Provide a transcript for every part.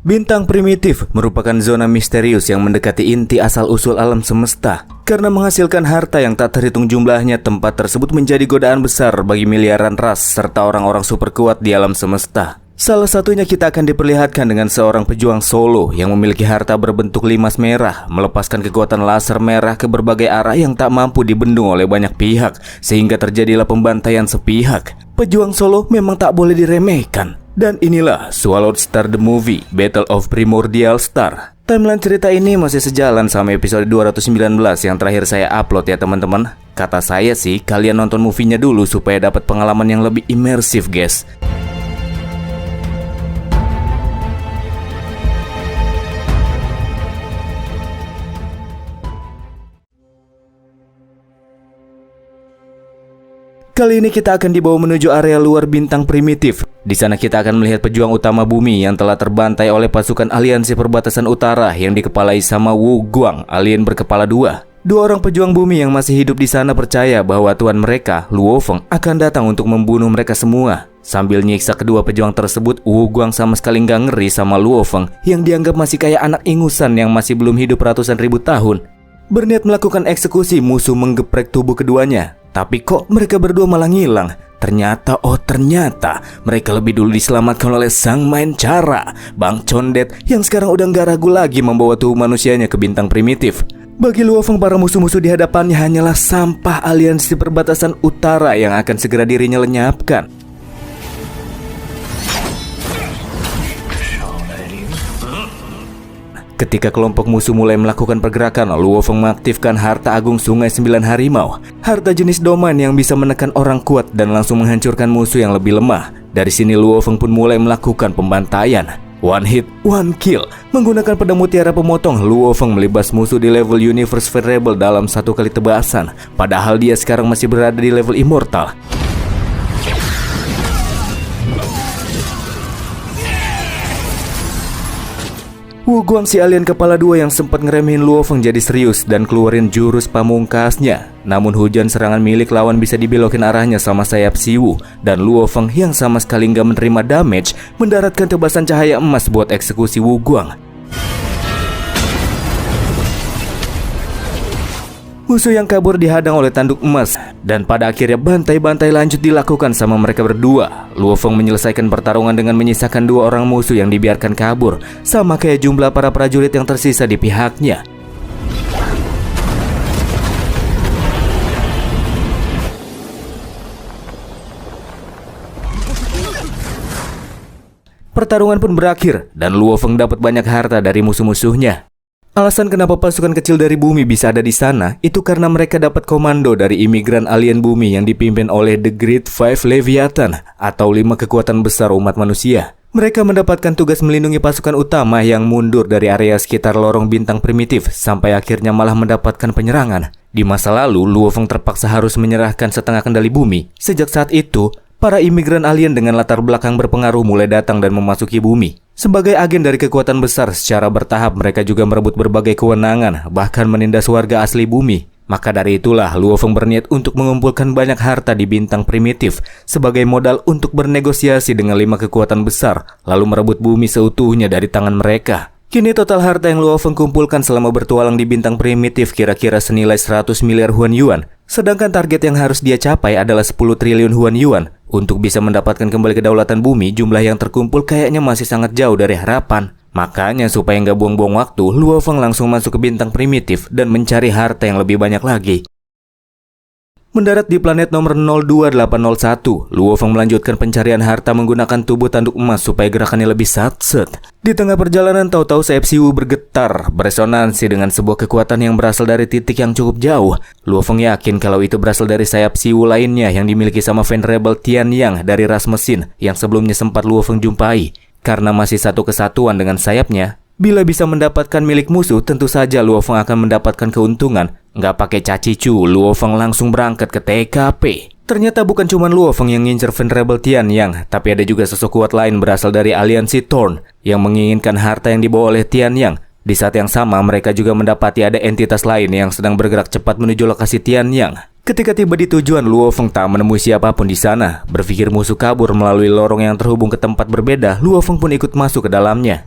Bintang primitif merupakan zona misterius yang mendekati inti asal-usul alam semesta. Karena menghasilkan harta yang tak terhitung jumlahnya, tempat tersebut menjadi godaan besar bagi miliaran ras serta orang-orang super kuat di alam semesta. Salah satunya kita akan diperlihatkan dengan seorang pejuang solo yang memiliki harta berbentuk limas merah, melepaskan kekuatan laser merah ke berbagai arah yang tak mampu dibendung oleh banyak pihak, sehingga terjadilah pembantaian sepihak. Pejuang solo memang tak boleh diremehkan. Dan inilah Swallowed Star The Movie, Battle of Primordial Star. Timeline cerita ini masih sejalan sama episode 219 yang terakhir saya upload ya teman-teman. Kata saya sih, kalian nonton movie-nya dulu supaya dapat pengalaman yang lebih imersif guys. Kali ini kita akan dibawa menuju area luar bintang primitif. Di sana kita akan melihat pejuang utama bumi yang telah terbantai oleh pasukan aliansi perbatasan utara yang dikepalai sama Wu Guang, alien berkepala dua. Dua orang pejuang bumi yang masih hidup di sana percaya bahwa tuan mereka, Luo Feng, akan datang untuk membunuh mereka semua. Sambil nyiksa kedua pejuang tersebut, Wu Guang sama sekali nggak ngeri sama Luo Feng yang dianggap masih kayak anak ingusan yang masih belum hidup ratusan ribu tahun. Berniat melakukan eksekusi, musuh menggeprek tubuh keduanya. Tapi kok mereka berdua malah ngilang? Ternyata mereka lebih dulu diselamatkan oleh sang main cara, Bang Condet, yang sekarang udah gak ragu lagi membawa tubuh manusianya ke bintang primitif. Bagi Luo Feng, para musuh-musuh di hadapannya hanyalah sampah aliansi perbatasan utara yang akan segera dirinya lenyapkan. Ketika kelompok musuh mulai melakukan pergerakan, Luo Feng mengaktifkan harta agung Sungai Sembilan Harimau. Harta jenis domain yang bisa menekan orang kuat dan langsung menghancurkan musuh yang lebih lemah. Dari sini Luo Feng pun mulai melakukan pembantaian. One hit, one kill. Menggunakan pedang mutiara pemotong, Luo Feng melibas musuh di level Universe Variable dalam satu kali tebasan. Padahal dia sekarang masih berada di level Immortal. Wu Guang, si alien kepala dua yang sempat ngeremehin Luo Feng, jadi serius dan keluarin jurus pamungkasnya. Namun hujan serangan milik lawan bisa dibelokin arahnya sama sayap si Wu. Dan Luo Feng yang sama sekali nggak menerima damage mendaratkan tebasan cahaya emas buat eksekusi Wu Guang. Musuh yang kabur dihadang oleh tanduk emas. Dan pada akhirnya bantai-bantai lanjut dilakukan sama mereka berdua. Luo Feng menyelesaikan pertarungan dengan menyisakan dua orang musuh yang dibiarkan kabur, sama kayak jumlah para prajurit yang tersisa di pihaknya. Pertarungan pun berakhir dan Luo Feng dapat banyak harta dari musuh-musuhnya. Alasan kenapa pasukan kecil dari bumi bisa ada di sana itu karena mereka dapat komando dari imigran alien bumi yang dipimpin oleh The Great Five Leviathan atau 5 kekuatan besar umat manusia. Mereka mendapatkan tugas melindungi pasukan utama yang mundur dari area sekitar lorong bintang primitif sampai akhirnya malah mendapatkan penyerangan. Di masa lalu, Luo Feng terpaksa harus menyerahkan setengah kendali bumi. Sejak saat itu, para imigran alien dengan latar belakang berpengaruh mulai datang dan memasuki bumi. Sebagai agen dari kekuatan besar, secara bertahap mereka juga merebut berbagai kewenangan, bahkan menindas warga asli bumi. Maka dari itulah Luo Feng berniat untuk mengumpulkan banyak harta di bintang primitif sebagai modal untuk bernegosiasi dengan 5 kekuatan besar, lalu merebut bumi seutuhnya dari tangan mereka. Kini total harta yang Luo Feng kumpulkan selama bertualang di bintang primitif kira-kira senilai 100 miliar Huan Yuan. Sedangkan target yang harus dia capai adalah 10 triliun Huan Yuan. Untuk bisa mendapatkan kembali kedaulatan bumi, jumlah yang terkumpul kayaknya masih sangat jauh dari harapan. Makanya supaya nggak buang-buang waktu, Luo Feng langsung masuk ke bintang primitif dan mencari harta yang lebih banyak lagi. Mendarat di planet nomor 02801, Luo Feng melanjutkan pencarian harta menggunakan tubuh tanduk emas supaya gerakannya lebih satset. Di tengah perjalanan, tahu-tahu sayap si Wu bergetar, beresonansi dengan sebuah kekuatan yang berasal dari titik yang cukup jauh. Luo Feng yakin kalau itu berasal dari sayap si Wu lainnya yang dimiliki sama Venerable Tian Yang dari ras mesin yang sebelumnya sempat Luo Feng jumpai. Karena masih satu kesatuan dengan sayapnya, bila bisa mendapatkan milik musuh, tentu saja Luo Feng akan mendapatkan keuntungan. Nggak pakai cacicu, Luo Feng langsung berangkat ke TKP. Ternyata bukan cuma Luo Feng yang ngincer Venerable Tian Yang, tapi ada juga sosok kuat lain berasal dari aliansi Thorn yang menginginkan harta yang dibawa oleh Tian Yang. Di saat yang sama, mereka juga mendapati ada entitas lain yang sedang bergerak cepat menuju lokasi Tian Yang. Ketika tiba di tujuan, Luo Feng tak menemui siapapun di sana. Berpikir musuh kabur melalui lorong yang terhubung ke tempat berbeda, Luo Feng pun ikut masuk ke dalamnya.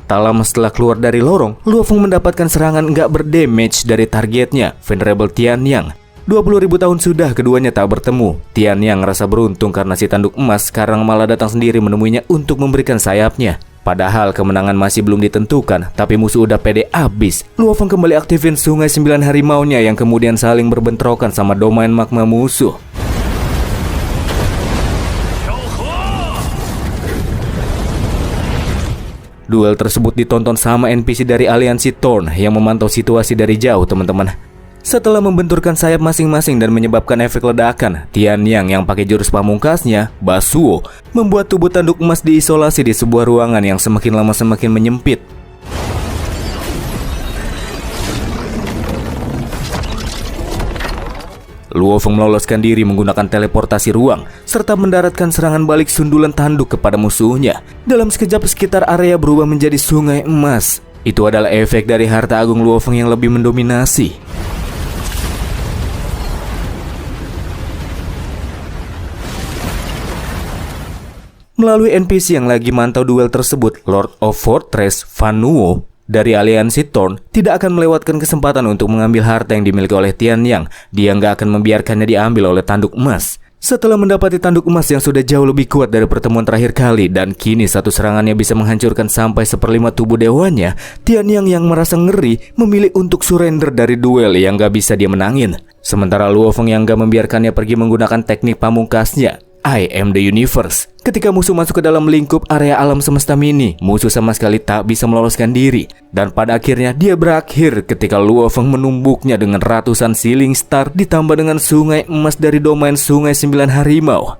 Tak lama setelah keluar dari lorong, Luo Feng mendapatkan serangan nggak berdamage dari targetnya, Venerable Tianyang. 20.000 tahun sudah keduanya tak bertemu. Tianyang ngerasa beruntung karena si tanduk emas sekarang malah datang sendiri menemuinya untuk memberikan sayapnya. Padahal kemenangan masih belum ditentukan, tapi musuh udah pede abis. Luo Feng kembali aktifin sungai 9 harimaunya yang kemudian saling berbentrokan sama domain magma musuh. Duel tersebut ditonton sama NPC dari aliansi Thorn yang memantau situasi dari jauh, teman-teman. Setelah membenturkan sayap masing-masing dan menyebabkan efek ledakan, Tianyang yang pakai jurus pamungkasnya, Basuo, membuat tubuh tanduk emas diisolasi di sebuah ruangan yang semakin lama semakin menyempit. Luo Feng meloloskan diri menggunakan teleportasi ruang, serta mendaratkan serangan balik sundulan tanduk kepada musuhnya. Dalam sekejap sekitar area berubah menjadi sungai emas. Itu adalah efek dari harta agung Luo Feng yang lebih mendominasi. Melalui NPC yang lagi mantau duel tersebut, Lord of Fortress, Fan Nuo, dari aliansi Thorn tidak akan melewatkan kesempatan untuk mengambil harta yang dimiliki oleh Tianyang. Dia nggak akan membiarkannya diambil oleh tanduk emas. Setelah mendapati tanduk emas yang sudah jauh lebih kuat dari pertemuan terakhir kali, dan kini satu serangannya bisa menghancurkan sampai 1/5 tubuh dewanya, Tianyang yang merasa ngeri memilih untuk surrender dari duel yang nggak bisa dia menangin. Sementara Luo Feng yang nggak membiarkannya pergi menggunakan teknik pamungkasnya, I am the universe. Ketika musuh masuk ke dalam lingkup area alam semesta mini, musuh sama sekali tak bisa meloloskan diri. Dan pada akhirnya dia berakhir ketika Luo Feng menumbuknya dengan ratusan Sealing Star ditambah dengan sungai emas dari domain sungai 9 harimau.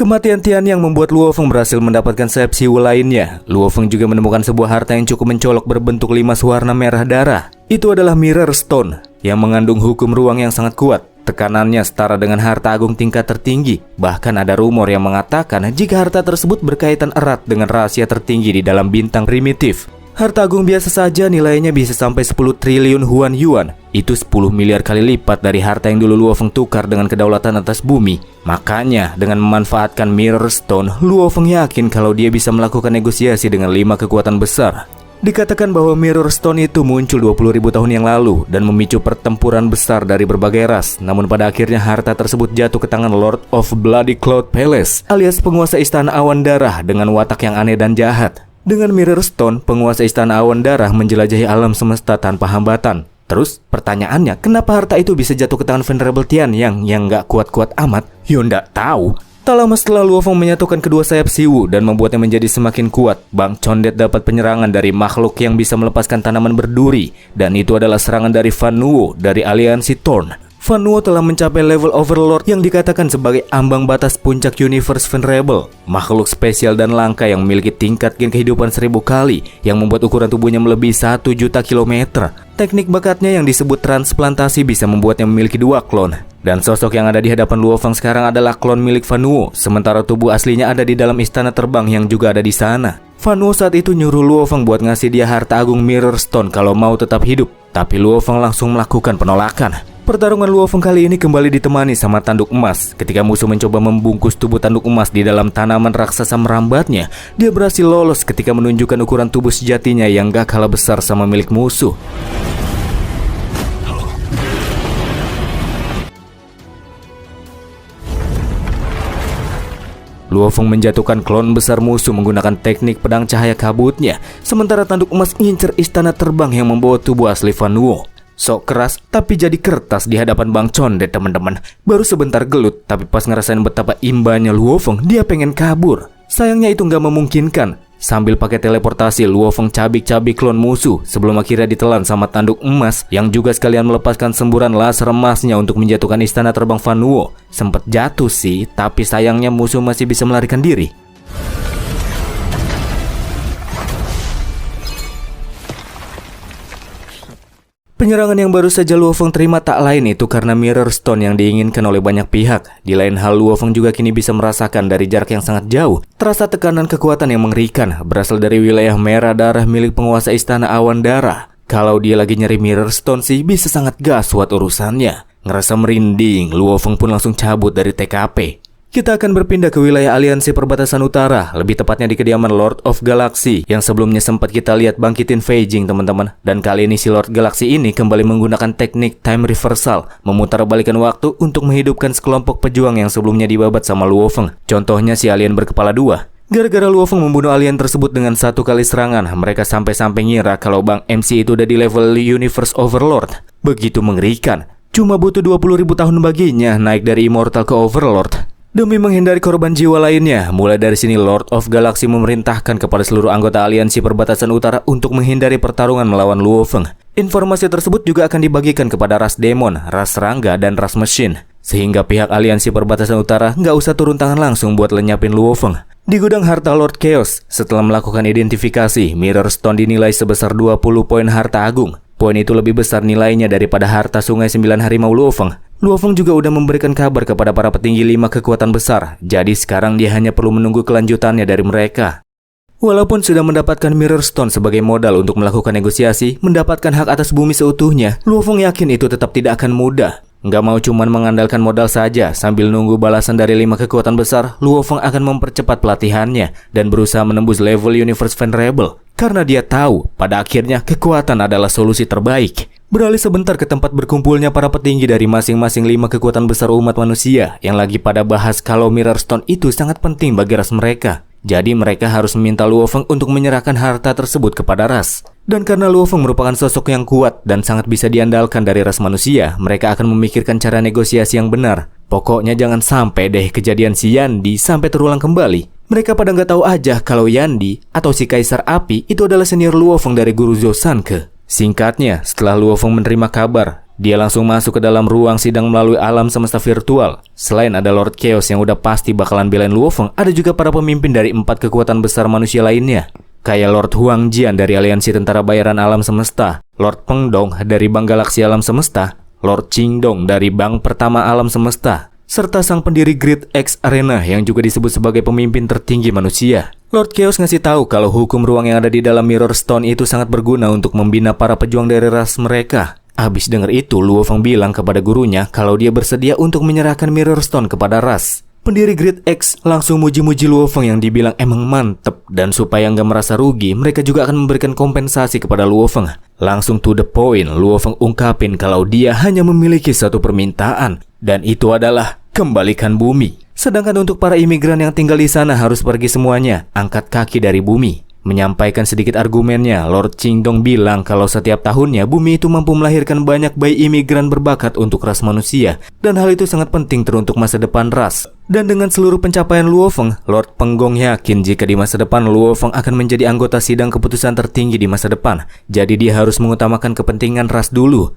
Kematian Tianyang membuat Luo Feng berhasil mendapatkan sayap siwu lainnya. Luo Feng juga menemukan sebuah harta yang cukup mencolok berbentuk 5 warna merah darah. Itu adalah Mirror Stone yang mengandung hukum ruang yang sangat kuat. Tekanannya setara dengan harta agung tingkat tertinggi. Bahkan ada rumor yang mengatakan jika harta tersebut berkaitan erat dengan rahasia tertinggi di dalam bintang primitif. Harta agung biasa saja nilainya bisa sampai 10 triliun Huan Yuan. Itu 10 miliar kali lipat dari harta yang dulu Luo Feng tukar dengan kedaulatan atas bumi. Makanya dengan memanfaatkan Mirror Stone, Luo Feng yakin kalau dia bisa melakukan negosiasi dengan 5 kekuatan besar. Dikatakan bahwa Mirror Stone itu muncul 20.000 tahun yang lalu dan memicu pertempuran besar dari berbagai ras. Namun pada akhirnya harta tersebut jatuh ke tangan Lord of Bloody Cloud Palace alias penguasa istana awan darah dengan watak yang aneh dan jahat. Dengan Mirror Stone, penguasa istana awan darah menjelajahi alam semesta tanpa hambatan. Terus pertanyaannya, kenapa harta itu bisa jatuh ke tangan Venerable Tianyang yang nggak kuat-kuat amat? Yo nggak tahu. Tak lama setelah Luo Feng menyatukan kedua sayap siwu dan membuatnya menjadi semakin kuat, Bang Condet dapat penyerangan dari makhluk yang bisa melepaskan tanaman berduri. Dan itu adalah serangan dari Fan Nuo dari aliansi Thorn. Fan Nuo telah mencapai level Overlord yang dikatakan sebagai ambang batas puncak Universe Venerable. Makhluk spesial dan langka yang memiliki tingkat gen kehidupan 1000 kali, yang membuat ukuran tubuhnya melebihi 1 juta kilometer. Teknik bakatnya yang disebut transplantasi bisa membuatnya memiliki 2 klon. Dan sosok yang ada di hadapan Luo Feng sekarang adalah klon milik Fan Nuo, sementara tubuh aslinya ada di dalam istana terbang yang juga ada di sana. Fan Nuo saat itu nyuruh Luo Feng buat ngasih dia harta agung Mirror Stone kalau mau tetap hidup. Tapi Luo Feng langsung melakukan penolakan. Pertarungan Luo Feng kali ini kembali ditemani sama tanduk emas. Ketika musuh mencoba membungkus tubuh tanduk emas di dalam tanaman raksasa merambatnya, dia berhasil lolos ketika menunjukkan ukuran tubuh sejatinya yang gak kalah besar sama milik musuh. Luo Feng menjatuhkan klon besar musuh menggunakan teknik pedang cahaya kabutnya, sementara tanduk emas ngincer istana terbang yang membawa tubuh asli Fan Nuo. Sok keras tapi jadi kertas di hadapan Bang Condet, teman-teman. Baru sebentar gelut, tapi pas ngerasain betapa imbanya Luo Feng, dia pengen kabur. Sayangnya itu nggak memungkinkan. Sambil pakai teleportasi, Luo Feng cabik-cabik klon musuh sebelum akhirnya ditelan sama tanduk emas yang juga sekalian melepaskan semburan laser emasnya untuk menjatuhkan istana terbang Fan Nuo. Sempet jatuh sih, tapi sayangnya musuh masih bisa melarikan diri. Penyerangan yang baru saja Luo Feng terima tak lain itu karena Mirror Stone yang diinginkan oleh banyak pihak. Di lain hal, Luo Feng juga kini bisa merasakan dari jarak yang sangat jauh. Terasa tekanan kekuatan yang mengerikan berasal dari wilayah merah darah milik penguasa istana awan darah. Kalau dia lagi nyari Mirror Stone sih bisa sangat gaswat urusannya. Ngerasa merinding, Luo Feng pun langsung cabut dari TKP. Kita akan berpindah ke wilayah aliansi perbatasan utara, lebih tepatnya di kediaman Lord of Galaxy yang sebelumnya sempat kita lihat bangkitin Fei Jing, teman-teman. Dan kali ini si Lord Galaxy ini kembali menggunakan teknik time reversal, memutarbalikan waktu untuk menghidupkan sekelompok pejuang yang sebelumnya dibabat sama Luo Feng. Contohnya si alien berkepala dua. Gara-gara Luo Feng membunuh alien tersebut dengan satu kali serangan, mereka sampai-sampai ngira kalau Bang MC itu udah di level Universe Overlord. Begitu mengerikan. Cuma butuh 20.000 tahun baginya naik dari Immortal ke Overlord. Demi menghindari korban jiwa lainnya, mulai dari sini Lord of Galaxy memerintahkan kepada seluruh anggota aliansi perbatasan utara untuk menghindari pertarungan melawan Luo Feng. Informasi tersebut juga akan dibagikan kepada ras demon, ras serangga, dan ras mesin. Sehingga pihak aliansi perbatasan utara nggak usah turun tangan langsung buat lenyapin Luo Feng. Di gudang harta Lord Chaos, setelah melakukan identifikasi, Mirror Stone dinilai sebesar 20 poin harta agung. Poin itu lebih besar nilainya daripada harta sungai 9 harimau Luo Feng. Luo Feng juga udah memberikan kabar kepada para petinggi 5 kekuatan besar, jadi sekarang dia hanya perlu menunggu kelanjutannya dari mereka. Walaupun sudah mendapatkan Mirror Stone sebagai modal untuk melakukan negosiasi, mendapatkan hak atas bumi seutuhnya, Luo Feng yakin itu tetap tidak akan mudah. Nggak mau cuman mengandalkan modal saja, sambil nunggu balasan dari 5 kekuatan besar, Luo Feng akan mempercepat pelatihannya dan berusaha menembus level Universe Venerable. Karena dia tahu, pada akhirnya kekuatan adalah solusi terbaik. Beralih sebentar ke tempat berkumpulnya para petinggi dari masing-masing 5 kekuatan besar umat manusia yang lagi pada bahas kalau Mirror Stone itu sangat penting bagi ras mereka. Jadi mereka harus meminta Luo Feng untuk menyerahkan harta tersebut kepada ras. Dan karena Luo Feng merupakan sosok yang kuat dan sangat bisa diandalkan dari ras manusia, mereka akan memikirkan cara negosiasi yang benar. Pokoknya jangan sampai deh kejadian si Yandi sampai terulang kembali. Mereka pada nggak tahu aja kalau Yandi atau si Kaisar Api itu adalah senior Luo Feng dari Guru Zhou Sanke. Singkatnya, setelah Luo Feng menerima kabar, dia langsung masuk ke dalam ruang sidang melalui alam semesta virtual. Selain ada Lord Chaos yang udah pasti bakalan belain Luo Feng, ada juga para pemimpin dari 4 kekuatan besar manusia lainnya. Kayak Lord Huang Jian dari Aliansi Tentara Bayaran Alam Semesta, Lord Peng Dong dari Bank Galaksi Alam Semesta, Lord Qing Dong dari Bank Pertama Alam Semesta, serta sang pendiri Great X Arena yang juga disebut sebagai pemimpin tertinggi manusia. Lord Chaos ngasih tahu kalau hukum ruang yang ada di dalam Mirror Stone itu sangat berguna untuk membina para pejuang dari ras mereka. Abis denger itu, Luo Feng bilang kepada gurunya kalau dia bersedia untuk menyerahkan Mirror Stone kepada ras. Pendiri Great X langsung muji-muji Luo Feng yang dibilang emang mantep, dan supaya nggak merasa rugi, mereka juga akan memberikan kompensasi kepada Luo Feng. Langsung to the point, Luo Feng ungkapin kalau dia hanya memiliki satu permintaan, dan itu adalah kembalikan bumi. Sedangkan untuk para imigran yang tinggal di sana harus pergi semuanya, angkat kaki dari bumi. Menyampaikan sedikit argumennya, Lord Qing Dong bilang kalau setiap tahunnya bumi itu mampu melahirkan banyak bayi imigran berbakat untuk ras manusia, dan hal itu sangat penting teruntuk masa depan ras. Dan dengan seluruh pencapaian Luo Feng, Lord Peng Gong yakin jika di masa depan Luo Feng akan menjadi anggota sidang keputusan tertinggi di masa depan. Jadi dia harus mengutamakan kepentingan ras dulu.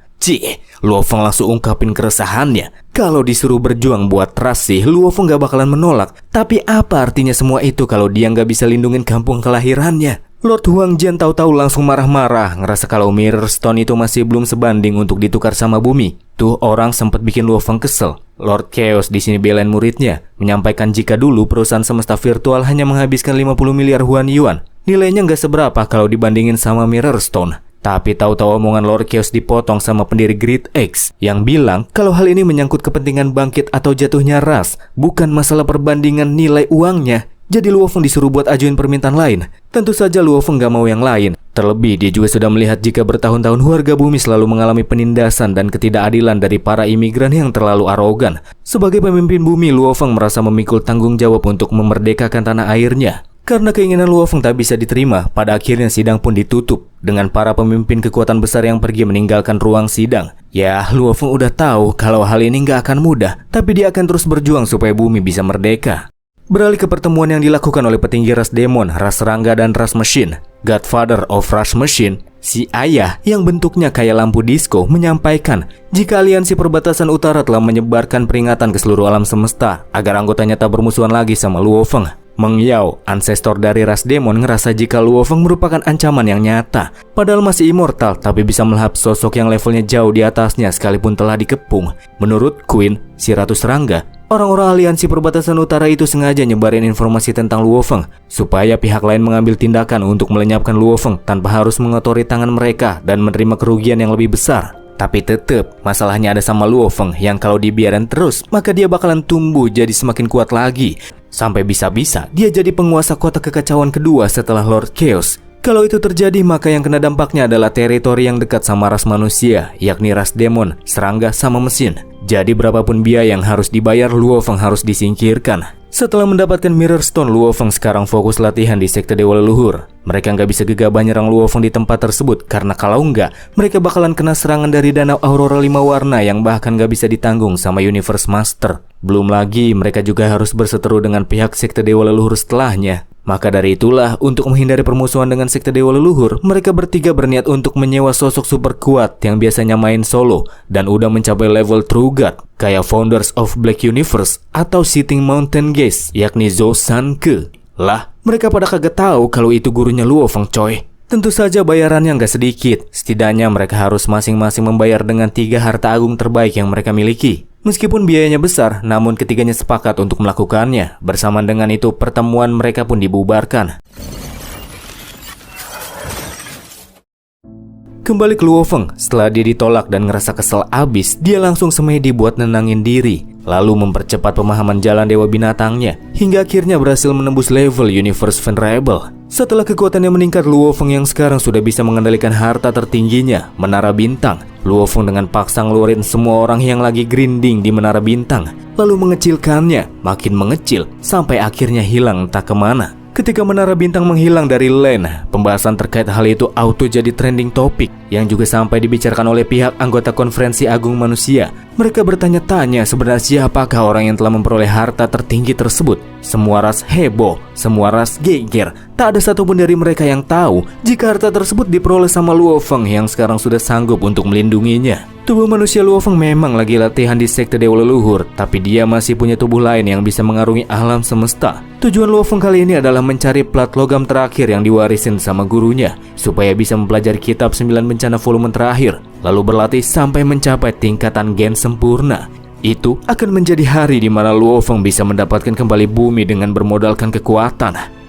Luo Feng langsung ungkapin keresahannya. Kalau disuruh berjuang buat ras sih, Luo Feng gak bakalan menolak. Tapi apa artinya semua itu kalau dia gak bisa lindungin kampung kelahirannya? Lord Huang Jian tahu-tahu langsung marah-marah, ngerasa kalau Mirror Stone itu masih belum sebanding untuk ditukar sama bumi. Tuh orang sempat bikin Luo Feng kesel. Lord Chaos di sini belain muridnya, menyampaikan jika dulu perusahaan semesta virtual hanya menghabiskan 50 miliar Huan Yuan. Nilainya nggak seberapa kalau dibandingin sama Mirror Stone. Tapi tahu-tahu omongan Lord Chaos dipotong sama pendiri Great X yang bilang kalau hal ini menyangkut kepentingan bangkit atau jatuhnya ras, bukan masalah perbandingan nilai uangnya. Jadi Luo Feng disuruh buat ajuin permintaan lain. Tentu saja Luo Feng gak mau yang lain. Terlebih dia juga sudah melihat jika bertahun-tahun warga bumi selalu mengalami penindasan dan ketidakadilan dari para imigran yang terlalu arogan. Sebagai pemimpin bumi, Luo Feng merasa memikul tanggung jawab untuk memerdekakan tanah airnya. Karena keinginan Luo Feng tak bisa diterima, pada akhirnya sidang pun ditutup dengan para pemimpin kekuatan besar yang pergi meninggalkan ruang sidang. Ya, Luo Feng udah tahu kalau hal ini gak akan mudah, tapi dia akan terus berjuang supaya bumi bisa merdeka. Beralih ke pertemuan yang dilakukan oleh petinggi ras demon, ras serangga, dan ras mesin. Godfather of Rush Machine, si ayah yang bentuknya kayak lampu disco, menyampaikan jika aliansi perbatasan utara telah menyebarkan peringatan ke seluruh alam semesta agar anggotanya tak bermusuhan lagi sama Luo Feng. Meng Yao, ancestor dari ras demon, ngerasa jika Luo Feng merupakan ancaman yang nyata. Padahal masih immortal, tapi bisa melahap sosok yang levelnya jauh di atasnya sekalipun telah dikepung. Menurut Queen, si Ratu Serangga, orang-orang aliansi perbatasan utara itu sengaja nyebarin informasi tentang Luo Feng supaya pihak lain mengambil tindakan untuk melenyapkan Luo Feng tanpa harus mengotori tangan mereka dan menerima kerugian yang lebih besar. Tapi tetep, masalahnya ada sama Luo Feng yang kalau dibiarin terus, maka dia bakalan tumbuh jadi semakin kuat lagi. Sampai bisa-bisa dia jadi penguasa kota kekacauan kedua setelah Lord Chaos. Kalau itu terjadi, maka yang kena dampaknya adalah teritori yang dekat sama ras manusia, yakni ras demon, serangga, sama mesin. Jadi berapapun biaya yang harus dibayar, Luo Feng harus disingkirkan. Setelah mendapatkan Mirror Stone, Luo Feng sekarang fokus latihan di sekte Dewa Leluhur. Mereka nggak bisa gegabah nyerang Luo Feng di tempat tersebut, karena kalau nggak, mereka bakalan kena serangan dari danau Aurora 5 warna yang bahkan nggak bisa ditanggung sama Universe Master. Belum lagi, mereka juga harus berseteru dengan pihak sekte Dewa Leluhur setelahnya. Maka dari itulah, untuk menghindari permusuhan dengan sekte Dewa Leluhur, mereka bertiga berniat untuk menyewa sosok super kuat yang biasanya main solo dan udah mencapai level True God, kayak Founders of Black Universe atau Sitting Mountain Gaze, yakni Zhou Sanke. Lah, mereka pada kagak tahu kalau itu gurunya Luo Feng, coy. Tentu saja bayarannya nggak sedikit. Setidaknya mereka harus masing-masing membayar dengan 3 harta agung terbaik yang mereka miliki. Meskipun biayanya besar, namun ketiganya sepakat untuk melakukannya. Bersamaan dengan itu, pertemuan mereka pun dibubarkan. Kembali ke Luo Feng, setelah dia ditolak dan ngerasa kesel abis, dia langsung semedi buat nenangin diri. Lalu mempercepat pemahaman jalan dewa binatangnya, hingga akhirnya berhasil menembus level Universe Venerable. Setelah kekuatannya meningkat, Luo Feng yang sekarang sudah bisa mengendalikan harta tertingginya, Menara Bintang. Luo Feng dengan paksa ngeluarin semua orang yang lagi grinding di Menara Bintang, lalu mengecilkannya, makin mengecil, sampai akhirnya hilang entah kemana. Ketika Menara Bintang menghilang dari LAN, pembahasan terkait hal itu auto jadi trending topik yang juga sampai dibicarakan oleh pihak anggota Konferensi Agung Manusia. Mereka bertanya-tanya sebenarnya siapakah orang yang telah memperoleh harta tertinggi tersebut. Semua ras heboh, semua ras geger. Tak ada satupun dari mereka yang tahu jika harta tersebut diperoleh sama Luo Feng yang sekarang sudah sanggup untuk melindunginya. Tubuh manusia Luo Feng memang lagi latihan di sekte Dewa Leluhur, tapi dia masih punya tubuh lain yang bisa mengarungi alam semesta. Tujuan Luo Feng kali ini adalah mencari plat logam terakhir yang diwarisin sama gurunya, supaya bisa mempelajari kitab 9 bencana volume terakhir, lalu berlatih sampai mencapai tingkatan gen sempurna. Itu akan menjadi hari di mana Luo Feng bisa mendapatkan kembali bumi dengan bermodalkan kekuatan.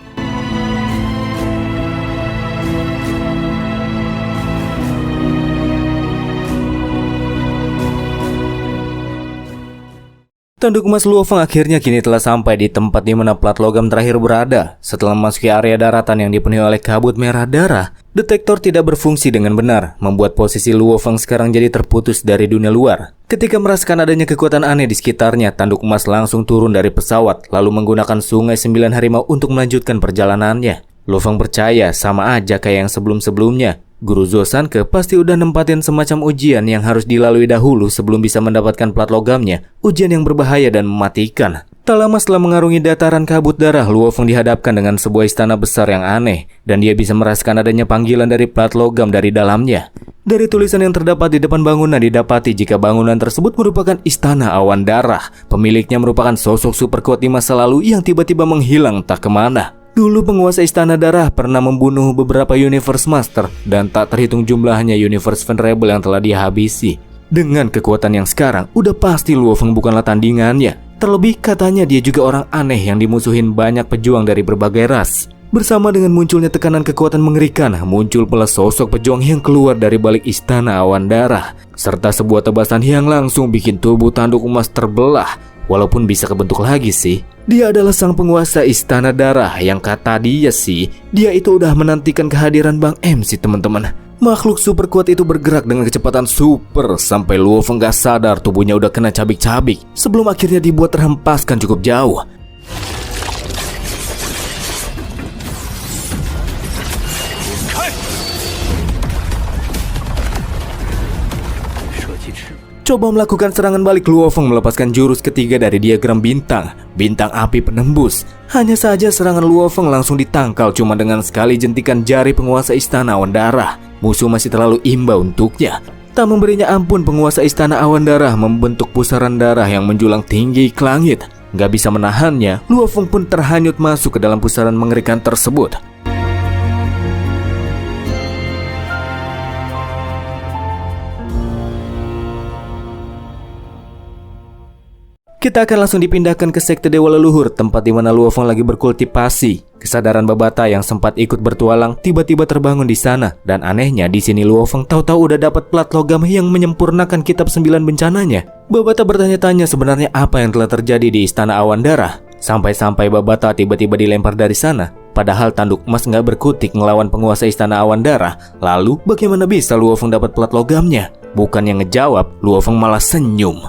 Tanduk emas Luo Feng akhirnya kini telah sampai di tempat di mana plat logam terakhir berada. Setelah memasuki area daratan yang dipenuhi oleh kabut merah darah, detektor tidak berfungsi dengan benar, membuat posisi Luo Feng sekarang jadi terputus dari dunia luar. Ketika merasakan adanya kekuatan aneh di sekitarnya, tanduk emas langsung turun dari pesawat, lalu menggunakan sungai 9 harimau untuk melanjutkan perjalanannya. Luo Feng percaya sama aja kayak yang sebelum-sebelumnya. Guru Zhou Sanke pasti udah nempatin semacam ujian yang harus dilalui dahulu sebelum bisa mendapatkan plat logamnya, ujian yang berbahaya dan mematikan. Tak lama setelah mengarungi dataran kabut darah, Luo Feng dihadapkan dengan sebuah istana besar yang aneh, dan dia bisa merasakan adanya panggilan dari plat logam dari dalamnya. Dari tulisan yang terdapat di depan bangunan didapati jika bangunan tersebut merupakan istana awan darah. Pemiliknya merupakan sosok super kuat di masa lalu yang tiba-tiba menghilang tak kemana. Dulu penguasa Istana Darah pernah membunuh beberapa Universe Master dan tak terhitung jumlahnya Universe Venerable yang telah dihabisi. Dengan kekuatan yang sekarang, udah pasti Luo Feng bukanlah tandingannya. Terlebih katanya dia juga orang aneh yang dimusuhin banyak pejuang dari berbagai ras. Bersama dengan munculnya tekanan kekuatan mengerikan, muncul pula sosok pejuang yang keluar dari balik Istana Awan Darah, serta sebuah tebasan yang langsung bikin tubuh tanduk emas terbelah. Walaupun bisa kebentuk lagi sih. Dia adalah sang penguasa Istana Darah yang kata dia sih, dia itu udah menantikan kehadiran Bang MC teman-teman. Makhluk super kuat itu bergerak dengan kecepatan super sampai Luo Feng gak sadar tubuhnya udah kena cabik-cabik sebelum akhirnya dibuat terhempaskan cukup jauh. Coba melakukan serangan balik, Luo Feng melepaskan jurus ketiga dari diagram bintang, bintang api penembus. Hanya saja serangan Luo Feng langsung ditangkal cuma dengan sekali jentikan jari penguasa Istana Awan Darah. Musuh masih terlalu imba untuknya. Tak memberinya ampun, penguasa Istana Awan Darah membentuk pusaran darah yang menjulang tinggi ke langit. Gak bisa menahannya, Luo Feng pun terhanyut masuk ke dalam pusaran mengerikan tersebut. Kita akan langsung dipindahkan ke sekte Dewa Leluhur, tempat di mana Luo Feng lagi berkultivasi. Kesadaran Babata yang sempat ikut bertualang tiba-tiba terbangun di sana. Dan anehnya di sini Luo Feng tahu-tahu udah dapat plat logam yang menyempurnakan kitab 9 bencananya. Babata bertanya-tanya sebenarnya apa yang telah terjadi di Istana Awan Darah. Sampai-sampai Babata tiba-tiba dilempar dari sana. Padahal tanduk emas nggak berkutik ngelawan penguasa Istana Awan Darah. Lalu bagaimana bisa Luo Feng dapat plat logamnya? Bukannya ngejawab, Luo Feng malah senyum.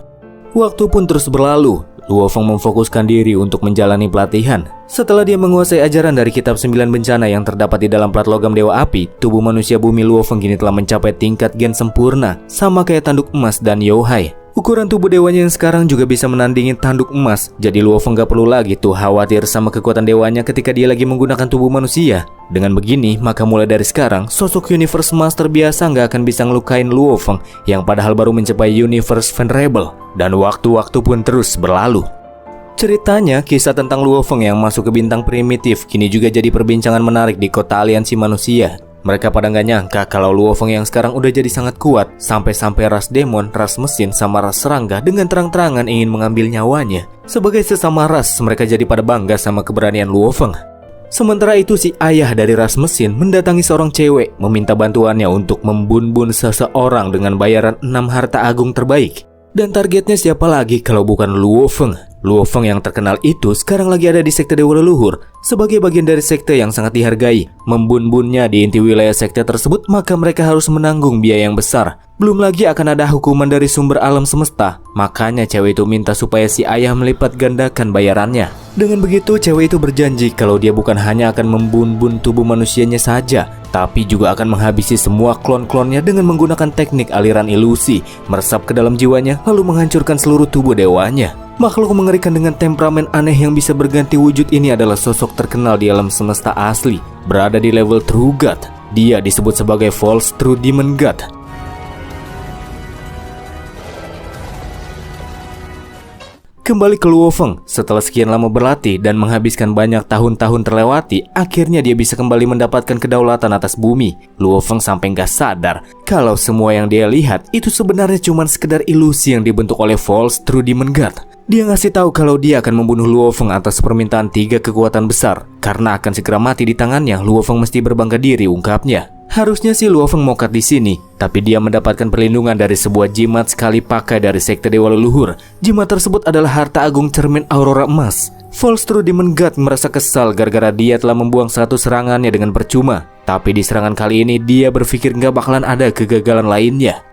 Waktu pun terus berlalu. Luo Feng memfokuskan diri untuk menjalani pelatihan. Setelah dia menguasai ajaran dari kitab 9 bencana yang terdapat di dalam plat logam Dewa Api, tubuh manusia bumi Luo Feng kini telah mencapai tingkat gen sempurna, sama kayak tanduk emas dan Youhai. Ukuran tubuh dewanya yang sekarang juga bisa menandingi tanduk emas. Jadi Luo Feng gak perlu lagi tuh khawatir sama kekuatan dewanya ketika dia lagi menggunakan tubuh manusia. Dengan begini, maka mulai dari sekarang, sosok Universe Master biasa gak akan bisa ngelukain Luo Feng yang padahal baru mencapai Universe Venerable. Dan waktu-waktu pun terus berlalu. Ceritanya, kisah tentang Luo Feng yang masuk ke bintang primitif kini juga jadi perbincangan menarik di kota aliansi manusia. Mereka pada nggak nyangka kalau Luo Feng yang sekarang udah jadi sangat kuat, sampai-sampai ras demon, ras mesin, sama ras serangga dengan terang-terangan ingin mengambil nyawanya. Sebagai sesama ras, mereka jadi pada bangga sama keberanian Luo Feng. Sementara itu si ayah dari ras mesin mendatangi seorang cewek, meminta bantuannya untuk membun-bun seseorang dengan bayaran 6 harta agung terbaik. Dan targetnya siapa lagi kalau bukan Luo Feng? Luo Feng yang terkenal itu sekarang lagi ada di sekte Dewa Leluhur. Sebagai bagian dari sekte yang sangat dihargai, membun-bunnya di inti wilayah sekte tersebut, maka mereka harus menanggung biaya yang besar. Belum lagi akan ada hukuman dari sumber alam semesta. Makanya cewek itu minta supaya si ayah melipat gandakan bayarannya. Dengan begitu cewek itu berjanji kalau dia bukan hanya akan membun-bun tubuh manusianya saja, tapi juga akan menghabisi semua klon-klonnya dengan menggunakan teknik aliran ilusi, meresap ke dalam jiwanya lalu menghancurkan seluruh tubuh dewanya. Makhluk mengerikan dengan temperamen aneh yang bisa berganti wujud ini adalah sosok terkenal di alam semesta asli, berada di level True God. Dia disebut sebagai False True Demon God. Kembali ke Luo Feng, setelah sekian lama berlatih dan menghabiskan banyak tahun-tahun terlewati, akhirnya dia bisa kembali mendapatkan kedaulatan atas bumi. Luo Feng sampai nggak sadar kalau semua yang dia lihat itu sebenarnya cuma sekedar ilusi yang dibentuk oleh False True Demon God. Dia ngasih tahu kalau dia akan membunuh Luo Feng atas permintaan 3 kekuatan besar. Karena akan segera mati di tangannya, Luo Feng mesti berbangga diri, ungkapnya. Harusnya sih Luo Feng mokat di sini, tapi dia mendapatkan perlindungan dari sebuah jimat sekali pakai dari sekte Dewa Leluhur. Jimat tersebut adalah harta agung cermin aurora emas. False True Demon God merasa kesal gara-gara dia telah membuang satu serangannya dengan percuma. Tapi di serangan kali ini dia berpikir nggak bakalan ada kegagalan lainnya.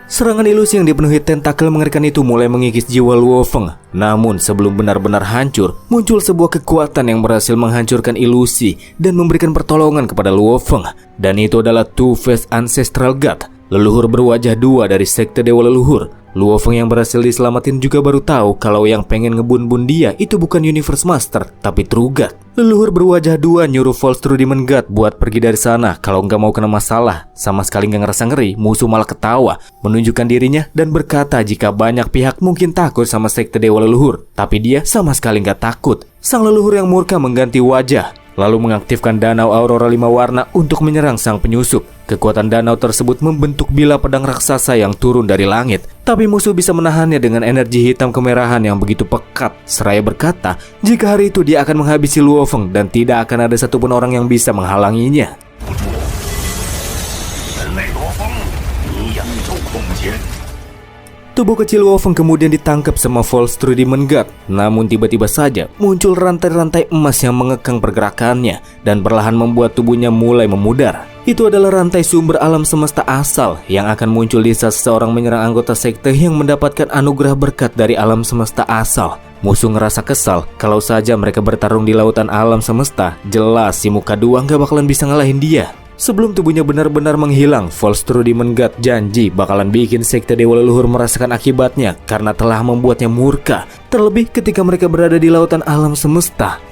Serangan ilusi yang dipenuhi tentakel mengerikan itu mulai mengikis jiwa Luo Feng. Namun sebelum benar-benar hancur, muncul sebuah kekuatan yang berhasil menghancurkan ilusi dan memberikan pertolongan kepada Luo Feng. Dan itu adalah Two-Face Ancestral God, leluhur berwajah 2 dari sekte Dewa Leluhur. Luo Feng yang berhasil diselamatin juga baru tahu kalau yang pengen ngebun-bun dia itu bukan Universe Master, tapi True God. Leluhur berwajah 2 nyuruh False True Demon God buat pergi dari sana kalau nggak mau kena masalah. Sama sekali nggak ngerasa ngeri, musuh malah ketawa, menunjukkan dirinya dan berkata jika banyak pihak mungkin takut sama sekte Dewa Leluhur, tapi dia sama sekali nggak takut. Sang leluhur yang murka mengganti wajah, lalu mengaktifkan danau aurora 5 warna untuk menyerang sang penyusup. Kekuatan danau tersebut membentuk bila pedang raksasa yang turun dari langit. Tapi musuh bisa menahannya dengan energi hitam kemerahan yang begitu pekat. Seraya berkata, jika hari itu dia akan menghabisi Luo Feng dan tidak akan ada satupun orang yang bisa menghalanginya. Tubuh kecil Luo Feng kemudian ditangkap sama False True Demon God. Namun tiba-tiba saja muncul rantai-rantai emas yang mengekang pergerakannya dan perlahan membuat tubuhnya mulai memudar. Itu adalah rantai sumber alam semesta asal yang akan muncul di saat seseorang menyerang anggota sekte yang mendapatkan anugerah berkat dari alam semesta asal. Musuh ngerasa kesal kalau saja mereka bertarung di lautan alam semesta. Jelas si muka 2 gak bakalan bisa ngalahin dia. Sebelum tubuhnya benar-benar menghilang, False True Demon God janji bakalan bikin sekte Dewa Leluhur merasakan akibatnya karena telah membuatnya murka. Terlebih ketika mereka berada di lautan alam semesta.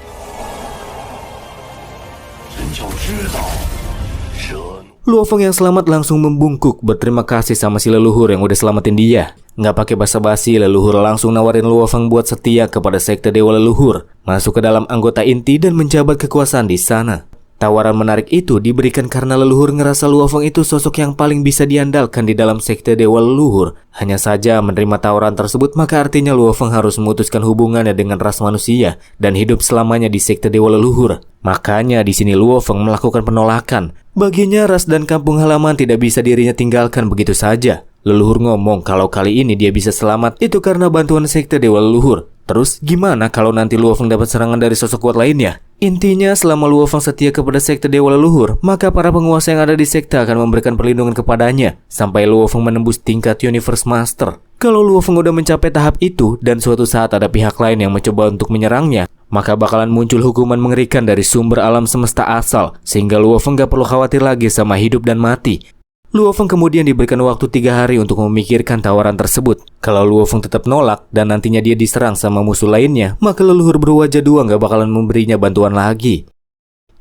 Luo Feng yang selamat langsung membungkuk berterima kasih sama si leluhur yang udah selamatin dia. Nggak pakai basa-basi, leluhur langsung nawarin Luo Feng buat setia kepada sekte Dewa Leluhur, masuk ke dalam anggota inti dan menjabat kekuasaan di sana. Tawaran menarik itu diberikan karena leluhur ngerasa Luo Feng itu sosok yang paling bisa diandalkan di dalam sekte Dewa Leluhur. Hanya saja menerima tawaran tersebut maka artinya Luo Feng harus memutuskan hubungannya dengan ras manusia dan hidup selamanya di sekte Dewa Leluhur. Makanya di sini Luo Feng melakukan penolakan. Baginya ras dan kampung halaman tidak bisa dirinya tinggalkan begitu saja. Leluhur ngomong kalau kali ini dia bisa selamat itu karena bantuan sekte Dewa Leluhur. Terus gimana kalau nanti Luo Feng dapat serangan dari sosok kuat lainnya? Intinya selama Luo Feng setia kepada sekte Dewa Leluhur, maka para penguasa yang ada di sekte akan memberikan perlindungan kepadanya sampai Luo Feng menembus tingkat Universe Master. Kalau Luo Feng udah mencapai tahap itu dan suatu saat ada pihak lain yang mencoba untuk menyerangnya, maka bakalan muncul hukuman mengerikan dari sumber alam semesta asal sehingga Luo Feng gak perlu khawatir lagi sama hidup dan mati. Luo Feng kemudian diberikan waktu 3 hari untuk memikirkan tawaran tersebut. Kalau Luo Feng tetap nolak dan nantinya dia diserang sama musuh lainnya, maka leluhur berwajah dua gak bakalan memberinya bantuan lagi.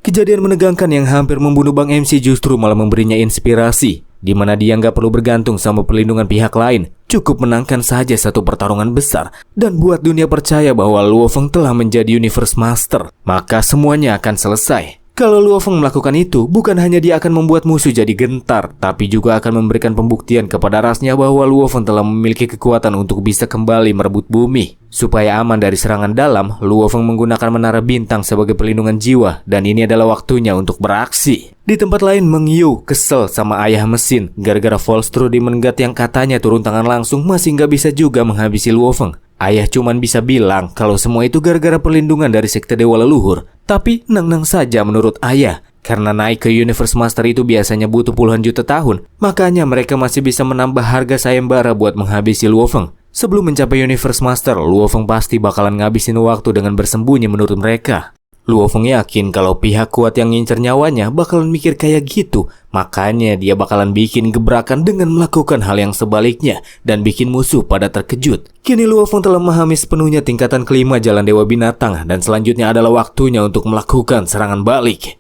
Kejadian menegangkan yang hampir membunuh Bang MC justru malah memberinya inspirasi, di mana dia gak perlu bergantung sama perlindungan pihak lain. Cukup menangkan saja satu pertarungan besar dan buat dunia percaya bahwa Luo Feng telah menjadi Universe Master, maka semuanya akan selesai. Kalau Luo Feng melakukan itu, bukan hanya dia akan membuat musuh jadi gentar, tapi juga akan memberikan pembuktian kepada rasnya bahwa Luo Feng telah memiliki kekuatan untuk bisa kembali merebut bumi. Supaya aman dari serangan dalam, Luo Feng menggunakan menara bintang sebagai perlindungan jiwa, dan ini adalah waktunya untuk beraksi. Di tempat lain, Meng Yu kesel sama ayah mesin, gara-gara false truth di Mengat yang katanya turun tangan langsung masih nggak bisa juga menghabisi Luo Feng. Ayah cuman bisa bilang kalau semua itu gara-gara perlindungan dari sekte Dewa Leluhur. Tapi nang-nang saja menurut ayah. Karena naik ke Universe Master itu biasanya butuh puluhan juta tahun. Makanya mereka masih bisa menambah harga sayembara buat menghabisi Luo Feng. Sebelum mencapai Universe Master, Luo Feng pasti bakalan ngabisin waktu dengan bersembunyi menurut mereka. Luo Feng yakin kalau pihak kuat yang ngincer nyawanya bakalan mikir kayak gitu. Makanya dia bakalan bikin gebrakan dengan melakukan hal yang sebaliknya dan bikin musuh pada terkejut. Kini Luo Feng telah memahami sepenuhnya tingkatan kelima Jalan Dewa Binatang dan selanjutnya adalah waktunya untuk melakukan serangan balik.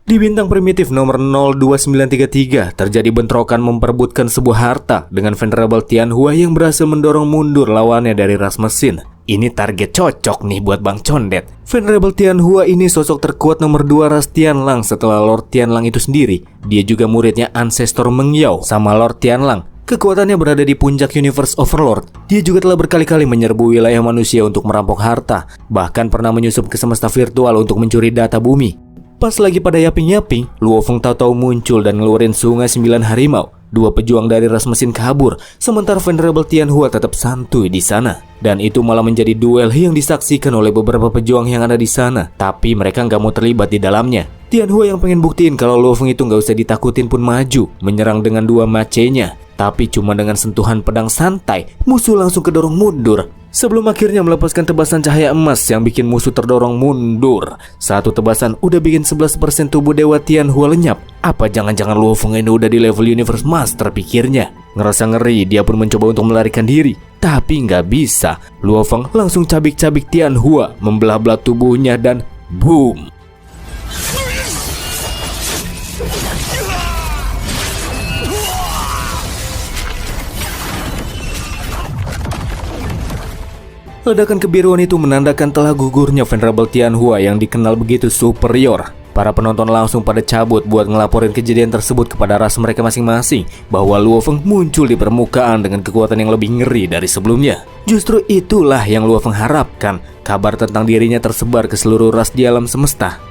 Di bintang primitif nomor 02933 terjadi bentrokan memperebutkan sebuah harta dengan Venerable Tianhua yang berhasil mendorong mundur lawannya dari ras mesin. Ini target cocok nih buat Bang Condet. Venerable Tianhua ini sosok terkuat nomor 2 ras Tianlang setelah Lord Tianlang itu sendiri. Dia juga muridnya Ancestor Meng Yao sama Lord Tianlang. Kekuatannya berada di puncak Universe Overlord. Dia juga telah berkali-kali menyerbu wilayah manusia untuk merampok harta. Bahkan pernah menyusup ke semesta virtual untuk mencuri data bumi. Pas lagi pada yaping-yaping, Luo Feng tahu-tahu muncul dan ngeluarin sungai 9 harimau. Dua pejuang dari ras mesin kabur, sementara Venerable Tianhua tetap santuy di sana. Dan itu malah menjadi duel yang disaksikan oleh beberapa pejuang yang ada di sana. Tapi mereka nggak mau terlibat di dalamnya. Tianhua yang pengen buktiin kalau Luo Feng itu nggak usah ditakutin pun maju, menyerang dengan dua macenya. Tapi cuma dengan sentuhan pedang santai, musuh langsung kedorong mundur. Sebelum akhirnya melepaskan tebasan cahaya emas yang bikin musuh terdorong mundur. Satu tebasan udah bikin 11% tubuh Dewa Tianhua lenyap. Apa jangan-jangan Luo Feng ini udah di level Universe Master pikirnya. Ngerasa ngeri, dia pun mencoba untuk melarikan diri. Tapi nggak bisa. Luo Feng langsung cabik-cabik Tianhua, membelah-belah tubuhnya dan boom. Ledakan kebiruan itu menandakan telah gugurnya Venerable Tianhua yang dikenal begitu superior. Para penonton langsung pada cabut buat ngelaporin kejadian tersebut kepada ras mereka masing-masing, bahwa Luo Feng muncul di permukaan dengan kekuatan yang lebih ngeri dari sebelumnya. Justru itulah yang Luo Feng harapkan, kabar tentang dirinya tersebar ke seluruh ras di alam semesta.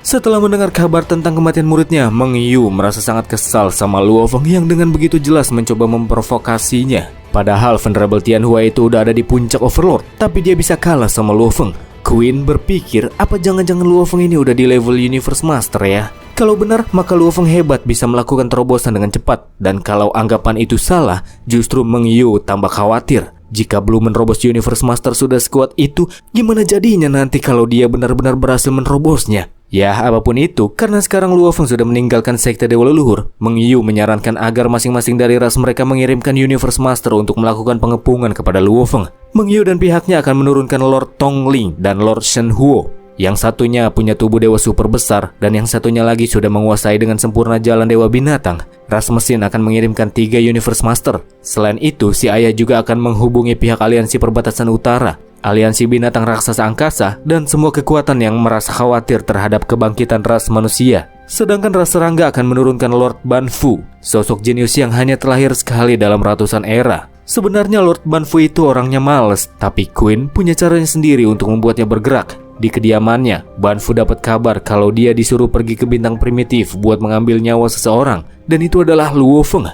Setelah mendengar kabar tentang kematian muridnya, Meng Yu merasa sangat kesal sama Luo Feng yang dengan begitu jelas mencoba memprovokasinya. Padahal Venerable Tianhua itu udah ada di puncak Overlord, tapi dia bisa kalah sama Luo Feng. Queen berpikir, apa jangan-jangan Luo Feng ini udah di level Universe Master ya? Kalau benar, maka Luo Feng hebat bisa melakukan terobosan dengan cepat. Dan kalau anggapan itu salah, justru Meng Yu tambah khawatir. Jika belum menerobos Universe Master sudah sekuat itu, gimana jadinya nanti kalau dia benar-benar berhasil menerobosnya? Ya, apapun itu, karena sekarang Luo Feng sudah meninggalkan sekte Dewa Leluhur, Meng Yu menyarankan agar masing-masing dari ras mereka mengirimkan Universe Master untuk melakukan pengepungan kepada Luo Feng. Meng Yu dan pihaknya akan menurunkan Lord Tongling dan Lord Shen Huo. Yang satunya punya tubuh dewa super besar dan yang satunya lagi sudah menguasai dengan sempurna jalan dewa binatang. Ras mesin akan mengirimkan 3 Universe Master. Selain itu, si ayah juga akan menghubungi pihak aliansi perbatasan utara, aliansi binatang raksasa angkasa, dan semua kekuatan yang merasa khawatir terhadap kebangkitan ras manusia. Sedangkan ras serangga akan menurunkan Lord Banfu, sosok jenius yang hanya terlahir sekali dalam ratusan era. Sebenarnya Lord Banfu itu orangnya males, tapi Queen punya caranya sendiri untuk membuatnya bergerak. Di kediamannya, Banfu dapat kabar kalau dia disuruh pergi ke bintang primitif buat mengambil nyawa seseorang, dan itu adalah Luo Feng.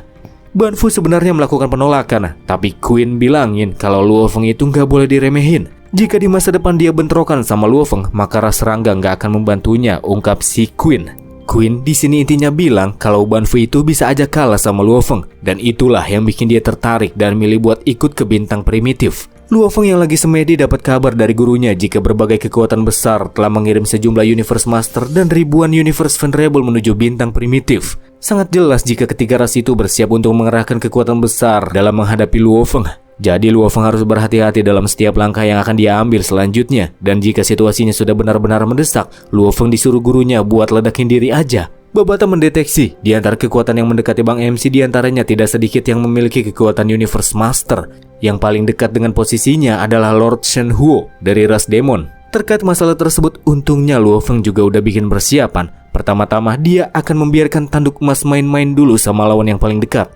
Banfu sebenarnya melakukan penolakan, tapi Queen bilangin kalau Luo Feng itu nggak boleh diremehin. Jika di masa depan dia bentrokan sama Luo Feng, maka ras serangga nggak akan membantunya, ungkap si Queen. Queen di sini intinya bilang kalau Banfu itu bisa aja kalah sama Luo Feng, dan itulah yang bikin dia tertarik dan milih buat ikut ke bintang primitif. Luo Feng yang lagi semedi dapat kabar dari gurunya jika berbagai kekuatan besar telah mengirim sejumlah Universe Master dan ribuan Universe Venerable menuju bintang primitif. Sangat jelas jika ketiga ras itu bersiap untuk mengerahkan kekuatan besar dalam menghadapi Luo Feng. Jadi Luo Feng harus berhati-hati dalam setiap langkah yang akan dia ambil selanjutnya. Dan jika situasinya sudah benar-benar mendesak, Luo Feng disuruh gurunya buat ledakin diri aja. Babata mendeteksi di antara kekuatan yang mendekati Bang MC, di antaranya tidak sedikit yang memiliki kekuatan Universe Master. Yang paling dekat dengan posisinya adalah Lord Shen Huo dari ras Demon. Terkait masalah tersebut, untungnya Luo Feng juga udah bikin persiapan. Pertama-tama dia akan membiarkan tanduk emas main-main dulu sama lawan yang paling dekat.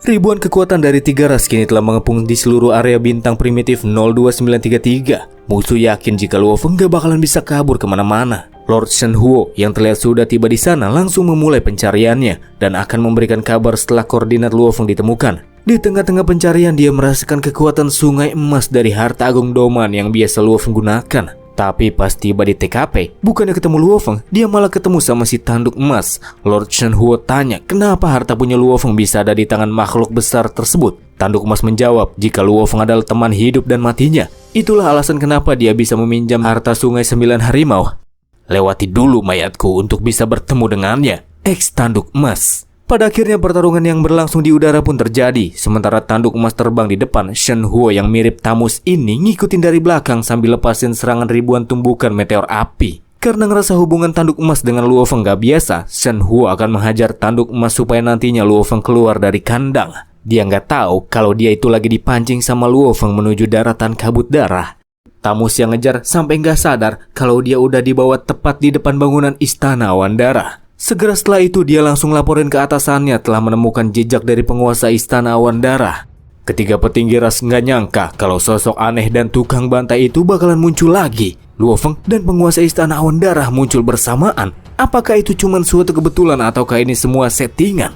Ribuan kekuatan dari 3 ras kini telah mengepung di seluruh area bintang primitif 02933. Musuh yakin jika Luo Feng gak bakalan bisa kabur kemana-mana. Lord Shen Huo yang terlihat sudah tiba di sana langsung memulai pencariannya dan akan memberikan kabar setelah koordinat Luo Feng ditemukan. Di tengah-tengah pencarian dia merasakan kekuatan sungai emas dari harta agung Doman yang biasa Luo Feng gunakan. Tapi pas tiba di TKP, bukannya ketemu Luo Feng, dia malah ketemu sama si tanduk emas. Lord Shen Huo tanya kenapa harta punya Luo Feng bisa ada di tangan makhluk besar tersebut. Tanduk emas menjawab jika Luo Feng adalah teman hidup dan matinya. Itulah alasan kenapa dia bisa meminjam harta sungai 9 harimau. Lewati dulu mayatku untuk bisa bertemu dengannya, X tanduk emas. Pada akhirnya pertarungan yang berlangsung di udara pun terjadi. Sementara tanduk emas terbang di depan, Shen Huo yang mirip Tamus ini ngikutin dari belakang sambil lepasin serangan ribuan tumbukan meteor api. Karena ngerasa hubungan tanduk emas dengan Luo Feng gak biasa, Shen Huo akan menghajar tanduk emas supaya nantinya Luo Feng keluar dari kandang. Dia nggak tahu kalau dia itu lagi dipancing sama Luo Feng menuju daratan kabut darah. Tamus yang ngejar sampai nggak sadar kalau dia udah dibawa tepat di depan bangunan istana awan darah. Segera setelah itu dia langsung laporin ke atasannya telah menemukan jejak dari penguasa istana awan darah. Ketiga petinggi ras nggak nyangka kalau sosok aneh dan tukang bantai itu bakalan muncul lagi. Luo Feng dan penguasa istana awan darah muncul bersamaan. Apakah itu cuma suatu kebetulan ataukah ini semua settingan?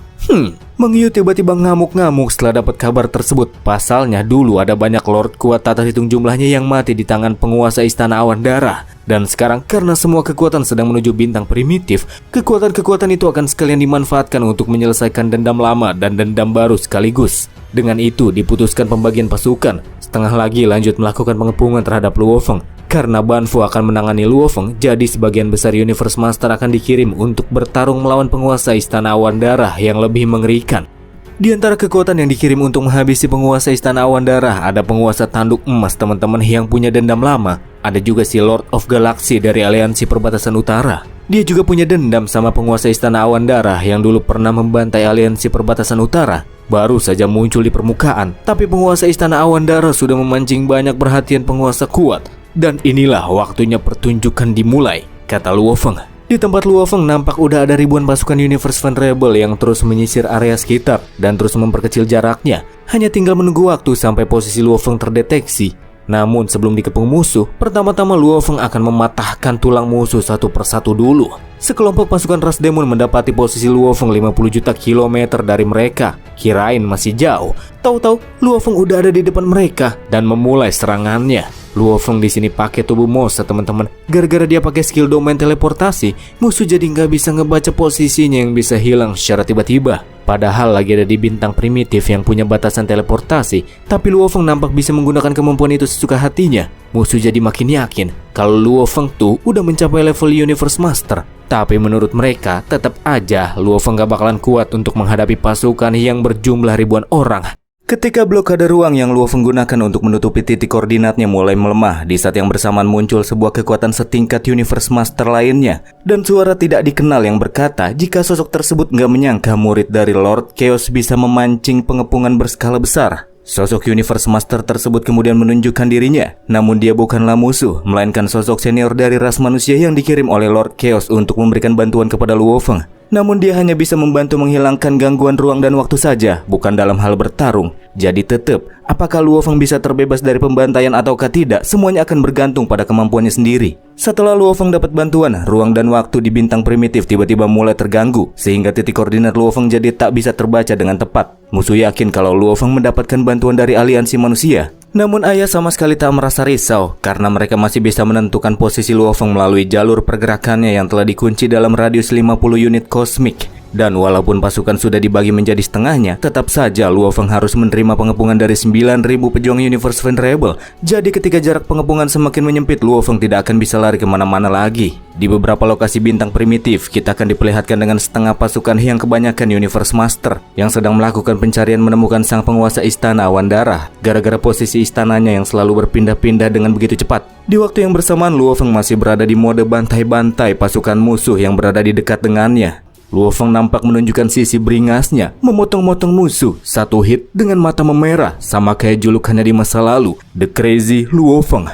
Mang Yu tiba-tiba ngamuk-ngamuk setelah dapat kabar tersebut. Pasalnya dulu ada banyak lord kuat tak terhitung jumlahnya yang mati di tangan penguasa istana awan darah. Dan sekarang karena semua kekuatan sedang menuju bintang primitif, kekuatan-kekuatan itu akan sekalian dimanfaatkan untuk menyelesaikan dendam lama dan dendam baru sekaligus. Dengan itu diputuskan pembagian pasukan. Setengah lagi lanjut melakukan pengepungan terhadap Luo Feng. Karena Banfu akan menangani Luo Feng, jadi sebagian besar Universe Master akan dikirim untuk bertarung melawan penguasa istana awan darah yang lebih mengerikan. Di antara kekuatan yang dikirim untuk menghabisi penguasa istana awan darah ada penguasa tanduk emas teman-teman yang punya dendam lama. Ada juga si Lord of Galaxy dari aliansi perbatasan utara. Dia juga punya dendam sama penguasa istana awan darah yang dulu pernah membantai aliansi perbatasan utara. Baru saja muncul di permukaan, tapi penguasa istana awan darah sudah memancing banyak perhatian penguasa kuat. Dan inilah waktunya pertunjukan dimulai, kata Luo Feng. Di tempat Luo Feng nampak udah ada ribuan pasukan Universe Venerable yang terus menyisir area sekitar dan terus memperkecil jaraknya. Hanya tinggal menunggu waktu sampai posisi Luo Feng terdeteksi. Namun sebelum dikepung musuh, pertama-tama Luo Feng akan mematahkan tulang musuh satu persatu dulu. Sekelompok pasukan ras demon mendapati posisi Luo Feng 50 juta kilometer dari mereka. Kirain masih jauh. Tahu-tahu Luo Feng udah ada di depan mereka dan memulai serangannya. Luo Feng di sini pakai tubuh Mosa teman-teman. Gara-gara dia pakai skill domain teleportasi, musuh jadi nggak bisa ngebaca posisinya yang bisa hilang secara tiba-tiba. Padahal lagi ada di bintang primitif yang punya batasan teleportasi, tapi Luo Feng nampak bisa menggunakan kemampuan itu sesuka hatinya. Musuh jadi makin yakin kalau Luo Feng tuh udah mencapai level Universe Master. Tapi menurut mereka, tetap aja Luo Feng gak bakalan kuat untuk menghadapi pasukan yang berjumlah ribuan orang. Ketika blokade ruang yang Luofeng gunakan untuk menutupi titik koordinatnya mulai melemah, di saat yang bersamaan muncul sebuah kekuatan setingkat Universe Master lainnya, dan suara tidak dikenal yang berkata jika sosok tersebut nggak menyangka murid dari Lord Chaos bisa memancing pengepungan berskala besar. Sosok Universe Master tersebut kemudian menunjukkan dirinya, namun dia bukanlah musuh, melainkan sosok senior dari ras manusia yang dikirim oleh Lord Chaos untuk memberikan bantuan kepada Luofeng. Namun dia hanya bisa membantu menghilangkan gangguan ruang dan waktu saja, bukan dalam hal bertarung. Jadi tetap, apakah Luofeng bisa terbebas dari pembantaian ataukah tidak, semuanya akan bergantung pada kemampuannya sendiri. Setelah Luofeng dapat bantuan, ruang dan waktu di bintang primitif tiba-tiba mulai terganggu, sehingga titik koordinat Luofeng jadi tak bisa terbaca dengan tepat. Musuh yakin kalau Luofeng mendapatkan bantuan dari aliansi manusia. Namun ayah sama sekali tak merasa risau, karena mereka masih bisa menentukan posisi Luofeng melalui jalur pergerakannya yang telah dikunci dalam radius 50 unit kosmik. Dan walaupun pasukan sudah dibagi menjadi setengahnya, tetap saja Luofeng harus menerima pengepungan dari 9.000 pejuang Universe Venerable. Jadi ketika jarak pengepungan semakin menyempit, Luofeng tidak akan bisa lari kemana-mana lagi. Di beberapa lokasi bintang primitif, kita akan diperlihatkan dengan setengah pasukan yang kebanyakan Universe Master yang sedang melakukan pencarian menemukan sang penguasa istana Awan Darah, gara-gara posisi istananya yang selalu berpindah-pindah dengan begitu cepat. Di waktu yang bersamaan, Luofeng masih berada di mode bantai-bantai pasukan musuh yang berada di dekat dengannya. Luofeng nampak menunjukkan sisi beringasnya, memotong-motong musuh satu hit dengan mata memerah, sama kayak julukannya di masa lalu, The Crazy Luofeng.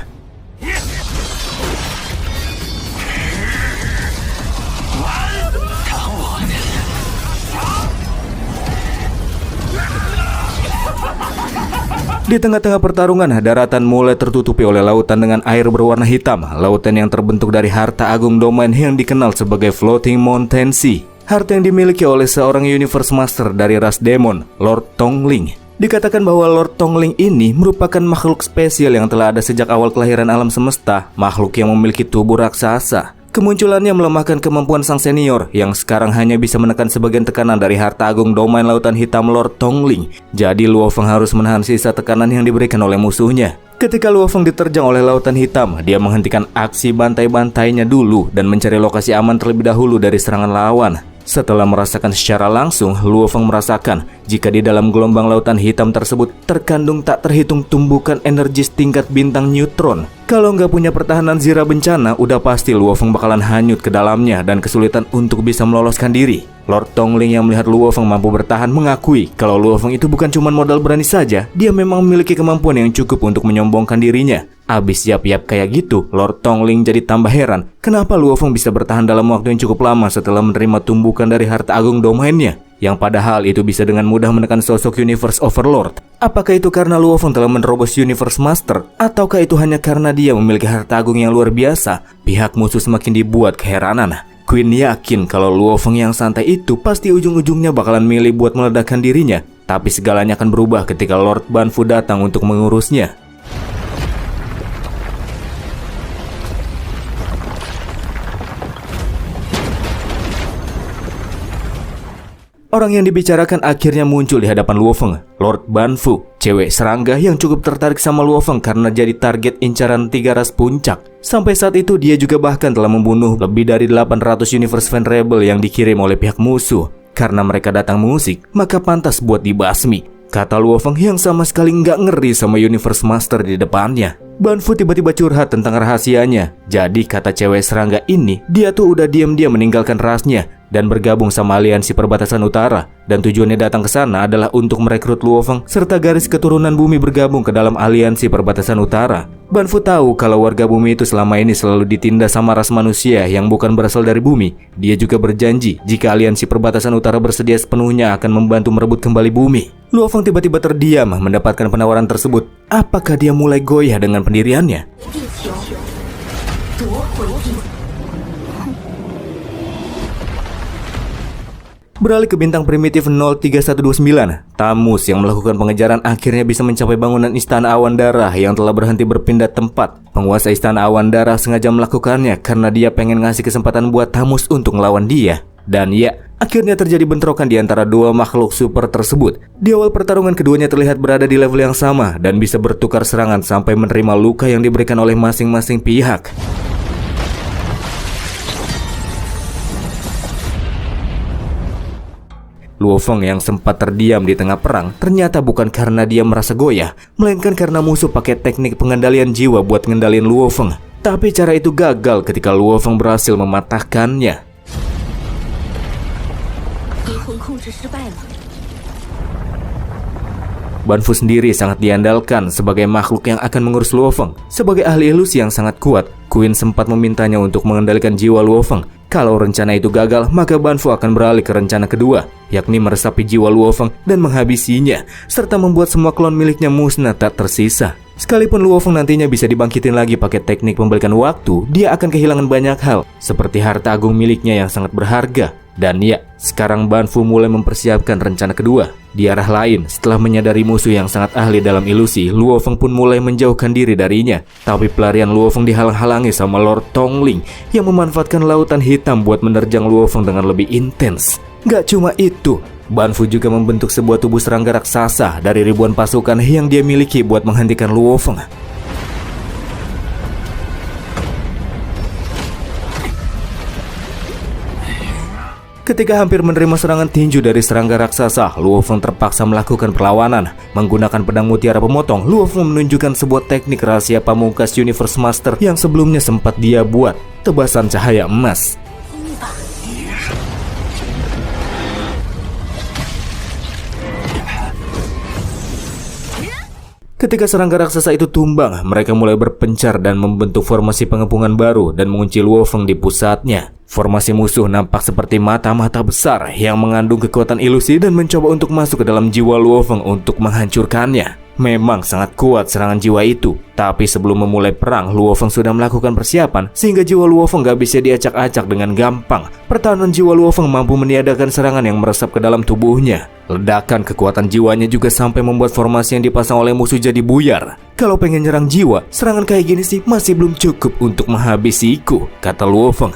Di tengah-tengah pertarungan, daratan mulai tertutupi oleh lautan dengan air berwarna hitam. Lautan yang terbentuk dari harta agung domain yang dikenal sebagai Floating Mountain Sea. Harta yang dimiliki oleh seorang Universe Master dari ras demon, Lord Tongling. Dikatakan bahwa Lord Tongling ini merupakan makhluk spesial yang telah ada sejak awal kelahiran alam semesta. Makhluk yang memiliki tubuh raksasa. Kemunculannya melemahkan kemampuan sang senior yang sekarang hanya bisa menekan sebagian tekanan dari harta agung domain lautan hitam Lord Tongling. Jadi Luofeng harus menahan sisa tekanan yang diberikan oleh musuhnya. Ketika Luofeng diterjang oleh lautan hitam, dia menghentikan aksi bantai-bantainya dulu dan mencari lokasi aman terlebih dahulu dari serangan lawan. Setelah merasakan secara langsung, Luofeng merasakan jika di dalam gelombang lautan hitam tersebut terkandung tak terhitung tumbukan energi setingkat bintang neutron. Kalau nggak punya pertahanan zira bencana, udah pasti Luofeng bakalan hanyut ke dalamnya dan kesulitan untuk bisa meloloskan diri. Lord Tongling yang melihat Luofeng mampu bertahan mengakui kalau Luofeng itu bukan cuma modal berani saja, dia memang memiliki kemampuan yang cukup untuk menyombongkan dirinya. Abis yap-yap kayak gitu, Lord Tongling jadi tambah heran kenapa Luofeng bisa bertahan dalam waktu yang cukup lama setelah menerima tumbukan dari harta agung domainnya, yang padahal itu bisa dengan mudah menekan sosok Universe Overlord. Apakah itu karena Luofeng telah menerobos Universe Master, ataukah itu hanya karena dia memiliki harta agung yang luar biasa? Pihak musuh semakin dibuat keheranan. Queen yakin kalau Luofeng yang santai itu pasti ujung-ujungnya bakalan milih buat meledakkan dirinya, tapi segalanya akan berubah ketika Lord Banfu datang untuk mengurusnya. Orang yang dibicarakan akhirnya muncul di hadapan Luofeng, Lord Banfu, cewek serangga yang cukup tertarik sama Luofeng karena jadi target incaran 3 ras puncak. Sampai saat itu dia juga bahkan telah membunuh lebih dari 800 Universe Venerable yang dikirim oleh pihak musuh. Karena mereka datang mengusik, maka pantas buat dibasmi, kata Luofeng yang sama sekali nggak ngeri sama Universe Master di depannya. Banfu tiba-tiba curhat tentang rahasianya. Jadi kata cewek serangga ini, dia tuh udah diam-diam meninggalkan rasnya dan bergabung sama aliansi perbatasan utara, dan tujuannya datang ke sana adalah untuk merekrut Luofeng serta garis keturunan bumi bergabung ke dalam aliansi perbatasan utara. Banfu tahu kalau warga bumi itu selama ini selalu ditindas sama ras manusia yang bukan berasal dari bumi. Dia juga berjanji jika aliansi perbatasan utara bersedia sepenuhnya akan membantu merebut kembali bumi. Luofeng tiba-tiba terdiam mendapatkan penawaran tersebut. Apakah dia mulai goyah dengan pendiriannya? Beralih ke bintang primitif 03129, Tamus yang melakukan pengejaran akhirnya bisa mencapai bangunan Istana Awan Darah yang telah berhenti berpindah tempat. Penguasa Istana Awan Darah sengaja melakukannya karena dia pengen ngasih kesempatan buat Tamus untuk ngelawan dia. Dan ya, akhirnya terjadi bentrokan di antara dua makhluk super tersebut. Di awal pertarungan keduanya terlihat berada di level yang sama dan bisa bertukar serangan sampai menerima luka yang diberikan oleh masing-masing pihak. Luo Feng yang sempat terdiam di tengah perang ternyata bukan karena dia merasa goyah, melainkan karena musuh pakai teknik pengendalian jiwa buat ngendalin Luo Feng. Tapi cara itu gagal ketika Luo Feng berhasil mematahkannya. Ban Fu sendiri sangat diandalkan sebagai makhluk yang akan mengurus Luo Feng. Sebagai ahli ilusi yang sangat kuat, Queen sempat memintanya untuk mengendalikan jiwa Luo Feng. Kalau rencana itu gagal, maka Ban Fu akan beralih ke rencana kedua, yakni meresapi jiwa Luo Feng dan menghabisinya, serta membuat semua klon miliknya musnah tak tersisa. Sekalipun Luo Feng nantinya bisa dibangkitin lagi pakai teknik pembalikan waktu, dia akan kehilangan banyak hal, seperti harta agung miliknya yang sangat berharga. Dan ya, sekarang Ban Fu mulai mempersiapkan rencana kedua. Di arah lain, setelah menyadari musuh yang sangat ahli dalam ilusi, Luo Feng pun mulai menjauhkan diri darinya. Tapi pelarian Luo Feng dihalang-halangi sama Lord Tongling yang memanfaatkan lautan hitam buat menerjang Luo Feng dengan lebih intens. Gak cuma itu, Ban Fu juga membentuk sebuah tubuh serangga raksasa dari ribuan pasukan yang dia miliki buat menghentikan Luo Feng. Ketika hampir menerima serangan tinju dari serangga raksasa, Luo Feng terpaksa melakukan perlawanan. Menggunakan pedang mutiara pemotong, Luo Feng menunjukkan sebuah teknik rahasia pamungkas Universe Master yang sebelumnya sempat dia buat, tebasan cahaya emas. Ketika serangga raksasa itu tumbang, mereka mulai berpencar dan membentuk formasi pengepungan baru dan mengunci Luo Feng di pusatnya. Formasi musuh nampak seperti mata-mata besar yang mengandung kekuatan ilusi dan mencoba untuk masuk ke dalam jiwa Luo Feng untuk menghancurkannya. Memang sangat kuat serangan jiwa itu, tapi sebelum memulai perang, Luo Feng sudah melakukan persiapan sehingga jiwa Luo Feng gak bisa diacak-acak dengan gampang. Pertahanan jiwa Luo Feng mampu meniadakan serangan yang meresap ke dalam tubuhnya. Ledakan kekuatan jiwanya juga sampai membuat formasi yang dipasang oleh musuh jadi buyar. Kalau pengen nyerang jiwa, serangan kayak gini sih masih belum cukup untuk menghabisiku, kata Luo Feng.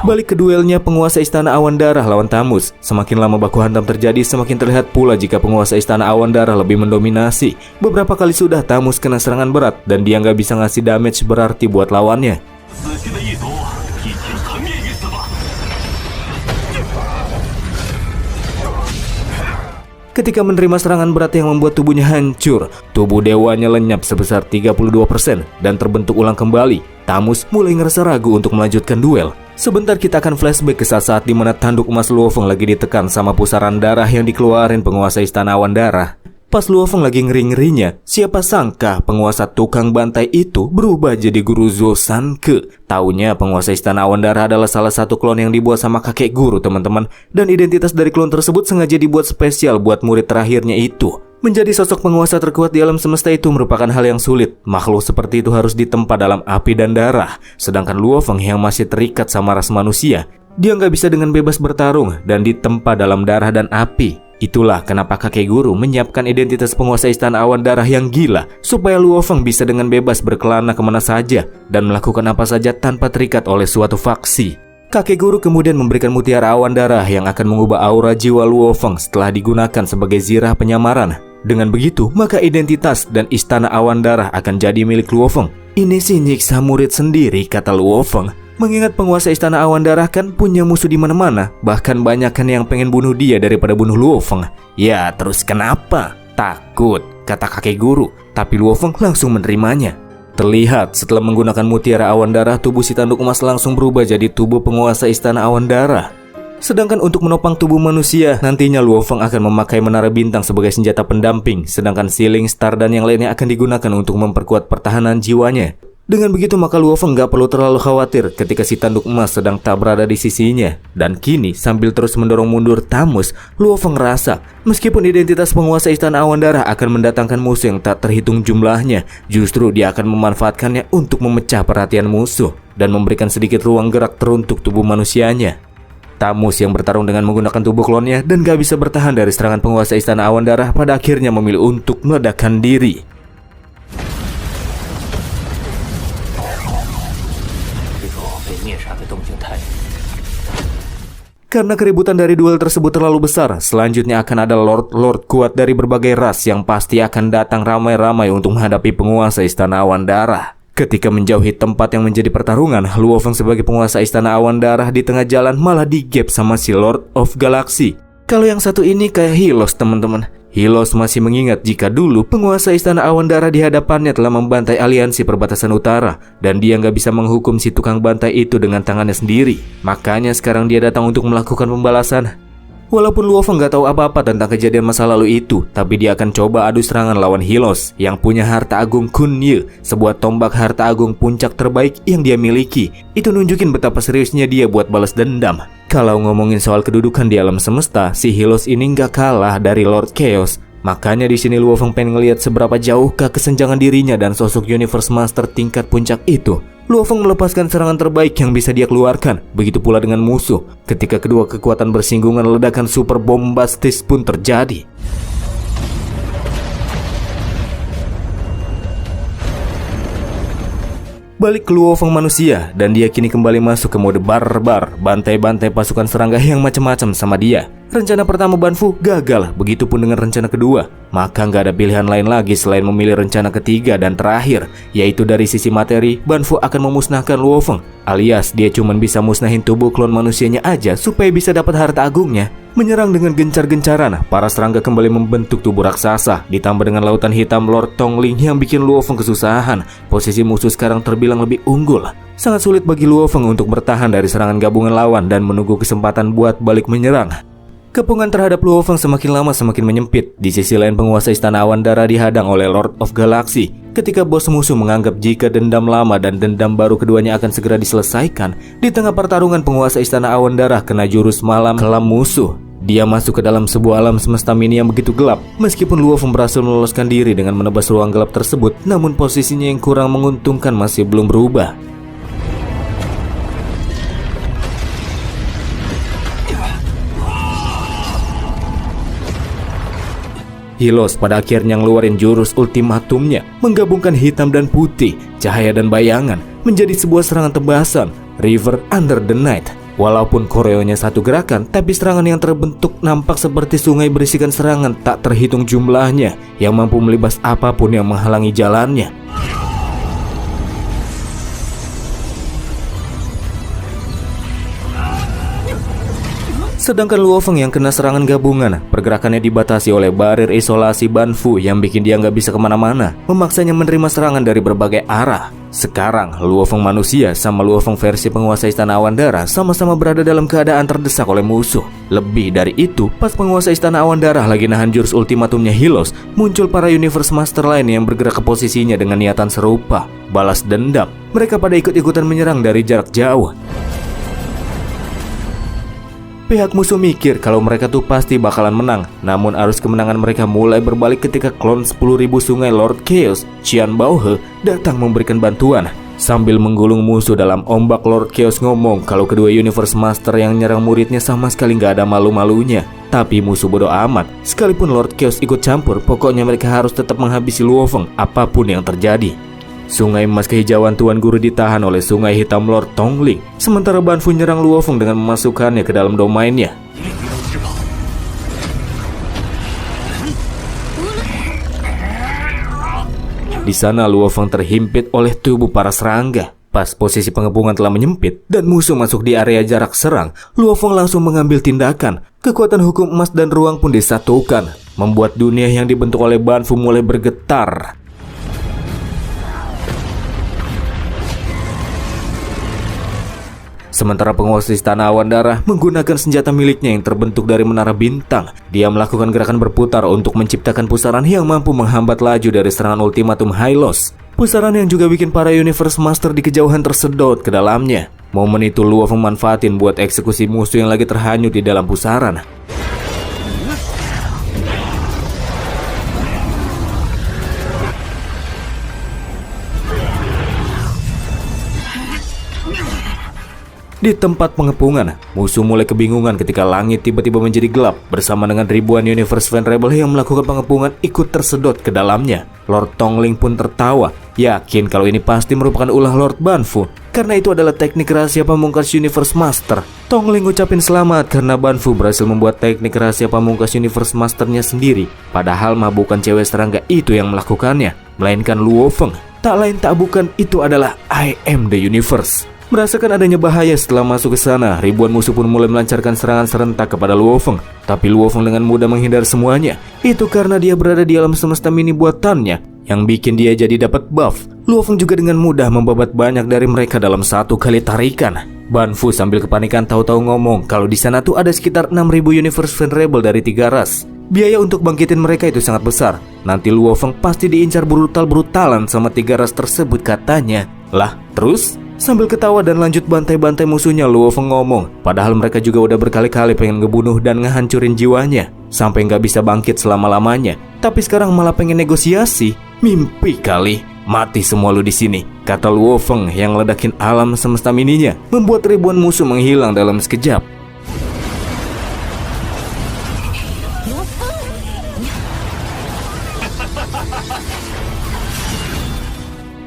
Balik ke duelnya penguasa Istana Awan Darah lawan Tamus. Semakin lama baku hantam terjadi, semakin terlihat pula jika penguasa Istana Awan Darah lebih mendominasi. Beberapa kali sudah Tamus kena serangan berat dan dia nggak bisa ngasih damage berarti buat lawannya. Ketika menerima serangan berat yang membuat tubuhnya hancur, tubuh dewanya lenyap sebesar 32% dan terbentuk ulang kembali. Tamus mulai ngerasa ragu untuk melanjutkan duel. Sebentar kita akan flashback ke saat di mana tanduk emas Luo Feng lagi ditekan sama pusaran darah yang dikeluarin penguasa Istana Awan Darah. Pas Luo Feng lagi ngeri-ngerinya, siapa sangka penguasa tukang bantai itu berubah jadi guru Zhou Sanke. Taunya penguasa Istana Awan Darah adalah salah satu klon yang dibuat sama kakek guru, teman-teman. Dan identitas dari klon tersebut sengaja dibuat spesial buat murid terakhirnya itu. Menjadi sosok penguasa terkuat di alam semesta itu merupakan hal yang sulit. Makhluk seperti itu harus ditempa dalam api dan darah. Sedangkan Luo Feng yang masih terikat sama ras manusia, dia nggak bisa dengan bebas bertarung dan ditempa dalam darah dan api. Itulah kenapa kakek guru menyiapkan identitas penguasa Istana Awan Darah yang gila, supaya Luo Feng bisa dengan bebas berkelana kemana saja dan melakukan apa saja tanpa terikat oleh suatu faksi. Kakek guru kemudian memberikan mutiara awan darah yang akan mengubah aura jiwa Luo Feng setelah digunakan sebagai zirah penyamaran. Dengan begitu, maka identitas dan Istana Awan Darah akan jadi milik Luo Feng. Ini sih nyiksa murid sendiri, kata Luo Feng. Mengingat penguasa Istana Awan Darah kan punya musuh di mana-mana, bahkan banyak kan yang pengen bunuh dia daripada bunuh Luo Feng. Ya, terus kenapa? Takut, kata kakek guru. Tapi Luo Feng langsung menerimanya. Terlihat setelah menggunakan mutiara awan darah, tubuh si tanduk emas langsung berubah jadi tubuh penguasa Istana Awan Darah. Sedangkan untuk menopang tubuh manusia, nantinya Luo Feng akan memakai menara bintang sebagai senjata pendamping, sedangkan Sealing Star dan yang lainnya akan digunakan untuk memperkuat pertahanan jiwanya. Dengan begitu maka Luo Feng gak perlu terlalu khawatir ketika si tanduk emas sedang tak berada di sisinya. Dan kini sambil terus mendorong mundur Tamus, Luo Feng rasa meskipun identitas penguasa Istana Awan Darah akan mendatangkan musuh yang tak terhitung jumlahnya, justru dia akan memanfaatkannya untuk memecah perhatian musuh dan memberikan sedikit ruang gerak teruntuk tubuh manusianya. Tamus yang bertarung dengan menggunakan tubuh klonnya dan gak bisa bertahan dari serangan penguasa Istana Awan Darah pada akhirnya memilih untuk meledakkan diri. Karena keributan dari duel tersebut terlalu besar, selanjutnya akan ada lord-lord kuat dari berbagai ras yang pasti akan datang ramai-ramai untuk menghadapi penguasa Istana Awan Darah. Ketika menjauhi tempat yang menjadi pertarungan, Luo Feng sebagai penguasa Istana Awan Darah di tengah jalan malah digap sama si Lord of Galaxy. Kalau yang satu ini kayak Hylos, teman-teman. Hylos masih mengingat jika dulu penguasa Istana Awan Darah di hadapannya telah membantai aliansi perbatasan utara, dan dia nggak bisa menghukum si tukang bantai itu dengan tangannya sendiri. Makanya sekarang dia datang untuk melakukan pembalasan. Walaupun Luo Feng gak tahu apa-apa tentang kejadian masa lalu itu, tapi dia akan coba adu serangan lawan Hylos yang punya harta agung Kun Ye, sebuah tombak harta agung puncak terbaik yang dia miliki. Itu nunjukin betapa seriusnya dia buat balas dendam. Kalau ngomongin soal kedudukan di alam semesta, si Hylos ini gak kalah dari Lord Chaos. Makanya di sini Luo Feng pengen ngeliat seberapa jauhkah kesenjangan dirinya dan sosok Universe Master tingkat puncak itu. Luo Feng melepaskan serangan terbaik yang bisa dia keluarkan. Begitu pula dengan musuh. Ketika kedua kekuatan bersinggungan, ledakan super bombastis pun terjadi. Balik ke Luo Feng manusia, dan dia kini kembali masuk ke mode barbar, bantai-bantai pasukan serangga yang macam-macam sama dia. Rencana pertama Ban Fu gagal, begitupun dengan rencana kedua. Maka nggak ada pilihan lain lagi selain memilih rencana ketiga dan terakhir, yaitu dari sisi materi, Ban Fu akan memusnahkan Luo Feng. Alias dia cuma bisa musnahin tubuh klon manusianya aja supaya bisa dapat harta agungnya. Menyerang dengan gencar-gencaran, para serangga kembali membentuk tubuh raksasa. Ditambah dengan lautan hitam Lord Tongling yang bikin Luo Feng kesusahan. Posisi musuh sekarang terbilang lebih unggul. Sangat sulit bagi Luo Feng untuk bertahan dari serangan gabungan lawan dan menunggu kesempatan buat balik menyerang. Kepungan terhadap Luo Feng semakin lama semakin menyempit. Di sisi lain penguasa Istana Awan Darah dihadang oleh Lord of Galaxy. Ketika bos musuh menganggap jika dendam lama dan dendam baru keduanya akan segera diselesaikan, di tengah pertarungan penguasa Istana Awan Darah kena jurus malam kelam musuh. Dia masuk ke dalam sebuah alam semesta mini yang begitu gelap. Meskipun Luo Feng berhasil meloloskan diri dengan menebas ruang gelap tersebut, namun posisinya yang kurang menguntungkan masih belum berubah. Hylos pada akhirnya ngeluarin jurus ultimatumnya, menggabungkan hitam dan putih, cahaya dan bayangan, menjadi sebuah serangan tebasan, River Under the Night. Walaupun koreonya satu gerakan, tapi serangan yang terbentuk nampak seperti sungai berisikan serangan tak terhitung jumlahnya, yang mampu melibas apapun yang menghalangi jalannya. Sedangkan Luo Feng yang kena serangan gabungan, pergerakannya dibatasi oleh barir isolasi Ban Fu yang bikin dia nggak bisa kemana-mana, memaksanya menerima serangan dari berbagai arah. Sekarang, Luo Feng manusia sama Luo Feng versi penguasa Istana Awan Darah sama-sama berada dalam keadaan terdesak oleh musuh. Lebih dari itu, pas penguasa Istana Awan Darah lagi nahan jurus ultimatumnya Hylos, muncul para Universe Master lain yang bergerak ke posisinya dengan niatan serupa, balas dendam. Mereka pada ikut-ikutan menyerang dari jarak jauh. Pihak musuh mikir kalau mereka tuh pasti bakalan menang. Namun arus kemenangan mereka mulai berbalik ketika klon 10.000 sungai Lord Chaos, Qian Baohe, datang memberikan bantuan. Sambil menggulung musuh dalam ombak, Lord Chaos ngomong kalau kedua Universe Master yang nyerang muridnya sama sekali gak ada malu-malunya. Tapi musuh bodoh amat. Sekalipun Lord Chaos ikut campur, pokoknya mereka harus tetap menghabisi Luo Feng apapun yang terjadi. Sungai emas kehijauan Tuan Guru ditahan oleh sungai hitam Lord Tongling. Sementara Ban Fu nyerang Luo Feng dengan memasukkannya ke dalam domainnya. Di sana Luo Feng terhimpit oleh tubuh para serangga. Pas posisi pengepungan telah menyempit dan musuh masuk di area jarak serang, Luo Feng langsung mengambil tindakan. Kekuatan hukum emas dan ruang pun disatukan, membuat dunia yang dibentuk oleh Ban Fu mulai bergetar. Sementara penguasa Istana Awan Darah menggunakan senjata miliknya yang terbentuk dari menara bintang. Dia melakukan gerakan berputar untuk menciptakan pusaran yang mampu menghambat laju dari serangan ultimatum Hylos. Pusaran yang juga bikin para Universe Master di kejauhan tersedot ke dalamnya. Momen itu Luo Feng manfaatin buat eksekusi musuh yang lagi terhanyut di dalam pusaran. Di tempat pengepungan, musuh mulai kebingungan ketika langit tiba-tiba menjadi gelap bersama dengan ribuan Universe Venerable yang melakukan pengepungan ikut tersedot ke dalamnya. Lord Tongling pun tertawa, yakin kalau ini pasti merupakan ulah Lord Ban Fu, karena itu adalah teknik rahasia pamungkas Universe Master. Tongling ngucapin selamat karena Ban Fu berhasil membuat teknik rahasia pamungkas Universe Masternya sendiri, padahal mah bukan cewek serangga itu yang melakukannya, melainkan Luo Feng. Tak lain tak bukan, itu adalah I Am The Universe. Merasakan adanya bahaya setelah masuk ke sana, ribuan musuh pun mulai melancarkan serangan serentak kepada Luo Feng. Tapi Luo Feng dengan mudah menghindar semuanya. Itu karena dia berada di alam semesta mini buatannya, yang bikin dia jadi dapat buff. Luo Feng juga dengan mudah membabat banyak dari mereka dalam satu kali tarikan. Ban Fu sambil kepanikan tahu-tahu ngomong kalau di sana tuh ada sekitar 6.000 Universe Venerable dari 3 ras. Biaya untuk bangkitin mereka itu sangat besar. Nanti Luo Feng pasti diincar brutal-brutalan sama 3 ras tersebut katanya. Lah, terus? Sambil ketawa dan lanjut bantai-bantai musuhnya, Luo Feng ngomong, padahal mereka juga udah berkali-kali pengen ngebunuh dan ngehancurin jiwanya sampai nggak bisa bangkit selama-lamanya. Tapi sekarang malah pengen negosiasi. Mimpi kali. Mati semua lu di sini, kata Luo Feng yang ledakin alam semesta mininya, membuat ribuan musuh menghilang dalam sekejap.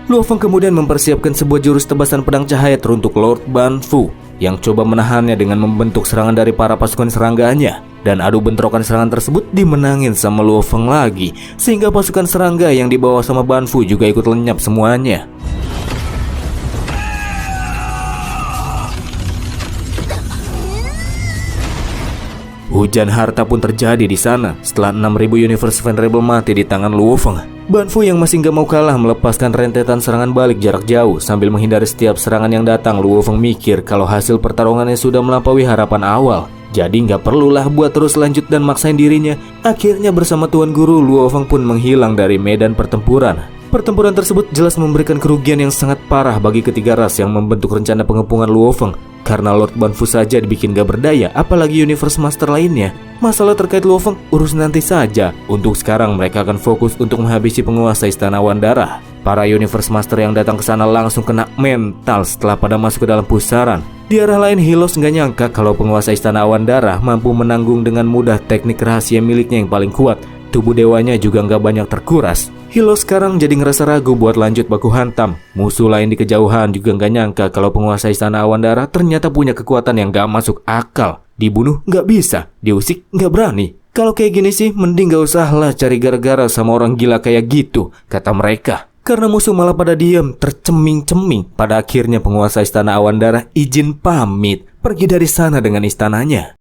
Luo Feng kemudian mempersiapkan sebuah jurus tebasan pedang cahaya teruntuk Lord Ban Fu yang coba menahannya dengan membentuk serangan dari para pasukan serangganya. Dan adu bentrokan serangan tersebut dimenangin sama Luo Feng lagi, sehingga pasukan serangga yang dibawa sama Ban Fu juga ikut lenyap semuanya. Hujan harta pun terjadi di sana setelah 6.000 Universe Venerable mati di tangan Luo Feng. Ban Fu yang masih gak mau kalah melepaskan rentetan serangan balik jarak jauh sambil menghindari setiap serangan yang datang. Luo Feng mikir kalau hasil pertarungannya sudah melampaui harapan awal, jadi gak perlulah buat terus lanjut dan maksain dirinya. Akhirnya bersama Tuan Guru, Luo Feng pun menghilang dari medan pertempuran. Pertempuran tersebut jelas memberikan kerugian yang sangat parah bagi ketiga ras yang membentuk rencana pengepungan Luo Feng. Karena Lord Ban Fu saja dibikin gak berdaya, apalagi Universe Master lainnya. Masalah terkait Luo Feng urus nanti saja. Untuk sekarang mereka akan fokus untuk menghabisi penguasa Istana Awan Darah. Para Universe Master yang datang ke sana langsung kena mental setelah pada masuk ke dalam pusaran. Di arah lain, Hylos nggak nyangka kalau penguasa Istana Awan Darah mampu menanggung dengan mudah teknik rahasia miliknya yang paling kuat. Tubuh dewanya juga nggak banyak terkuras. Hylos sekarang jadi ngerasa ragu buat lanjut baku hantam. Musuh lain di kejauhan juga nggak nyangka kalau penguasa Istana Awan Darah ternyata punya kekuatan yang nggak masuk akal. Dibunuh nggak bisa, diusik nggak berani. Kalau kayak gini sih, mending nggak usah lah cari gara-gara sama orang gila kayak gitu, kata mereka. Karena musuh malah pada diam, terceming-ceming. Pada akhirnya penguasa Istana Awan Darah izin pamit, pergi dari sana dengan istananya.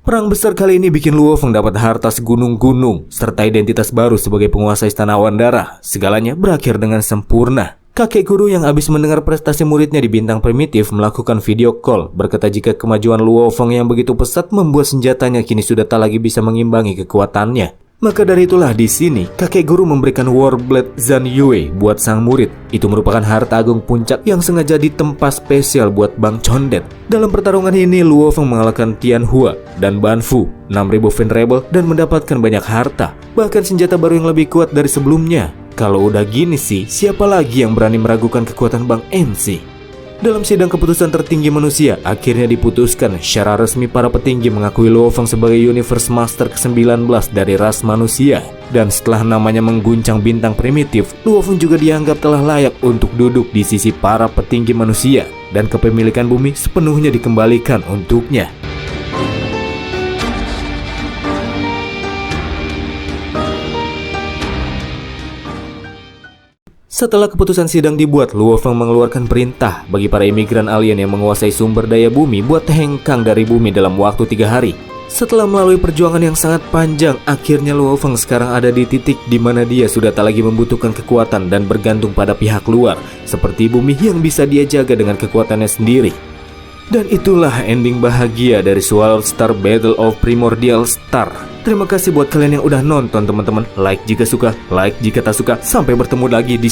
Perang besar kali ini bikin Luo Feng dapat harta segunung-gunung, serta identitas baru sebagai penguasa Istana Awan Darah. Segalanya berakhir dengan sempurna. Kakek guru yang habis mendengar prestasi muridnya di bintang primitif melakukan video call, berkata jika kemajuan Luo Feng yang begitu pesat membuat senjatanya kini sudah tak lagi bisa mengimbangi kekuatannya. Maka dari itulah di sini kakek guru memberikan Warblade Zhan Yue buat sang murid. Itu merupakan harta agung puncak yang sengaja ditempa spesial buat Bang Condet. Dalam pertarungan ini Luo Feng mengalahkan Tian Hua dan Ban Fu, 6.000 Venerable, dan mendapatkan banyak harta, bahkan senjata baru yang lebih kuat dari sebelumnya. Kalau udah gini sih, siapa lagi yang berani meragukan kekuatan Bang MC? Dalam sidang keputusan tertinggi manusia, akhirnya diputuskan secara resmi para petinggi mengakui Luo Feng sebagai Universe Master ke-19 dari ras manusia. Dan setelah namanya mengguncang bintang primitif, Luo Feng juga dianggap telah layak untuk duduk di sisi para petinggi manusia. Dan kepemilikan bumi sepenuhnya dikembalikan untuknya. Setelah keputusan sidang dibuat, Luo Feng mengeluarkan perintah bagi para imigran alien yang menguasai sumber daya bumi buat hengkang dari bumi dalam waktu 3 hari. Setelah melalui perjuangan yang sangat panjang, akhirnya Luo Feng sekarang ada di titik di mana dia sudah tak lagi membutuhkan kekuatan dan bergantung pada pihak luar, seperti bumi yang bisa dia jaga dengan kekuatannya sendiri. Dan itulah ending bahagia dari Swallow Star Battle of Primordial Star. Terima kasih buat kalian yang udah nonton teman-teman. Like jika suka, like jika tak suka. Sampai bertemu lagi di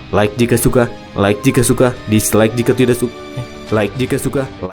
like jika suka, like jika suka, dislike jika tidak suka, like jika suka.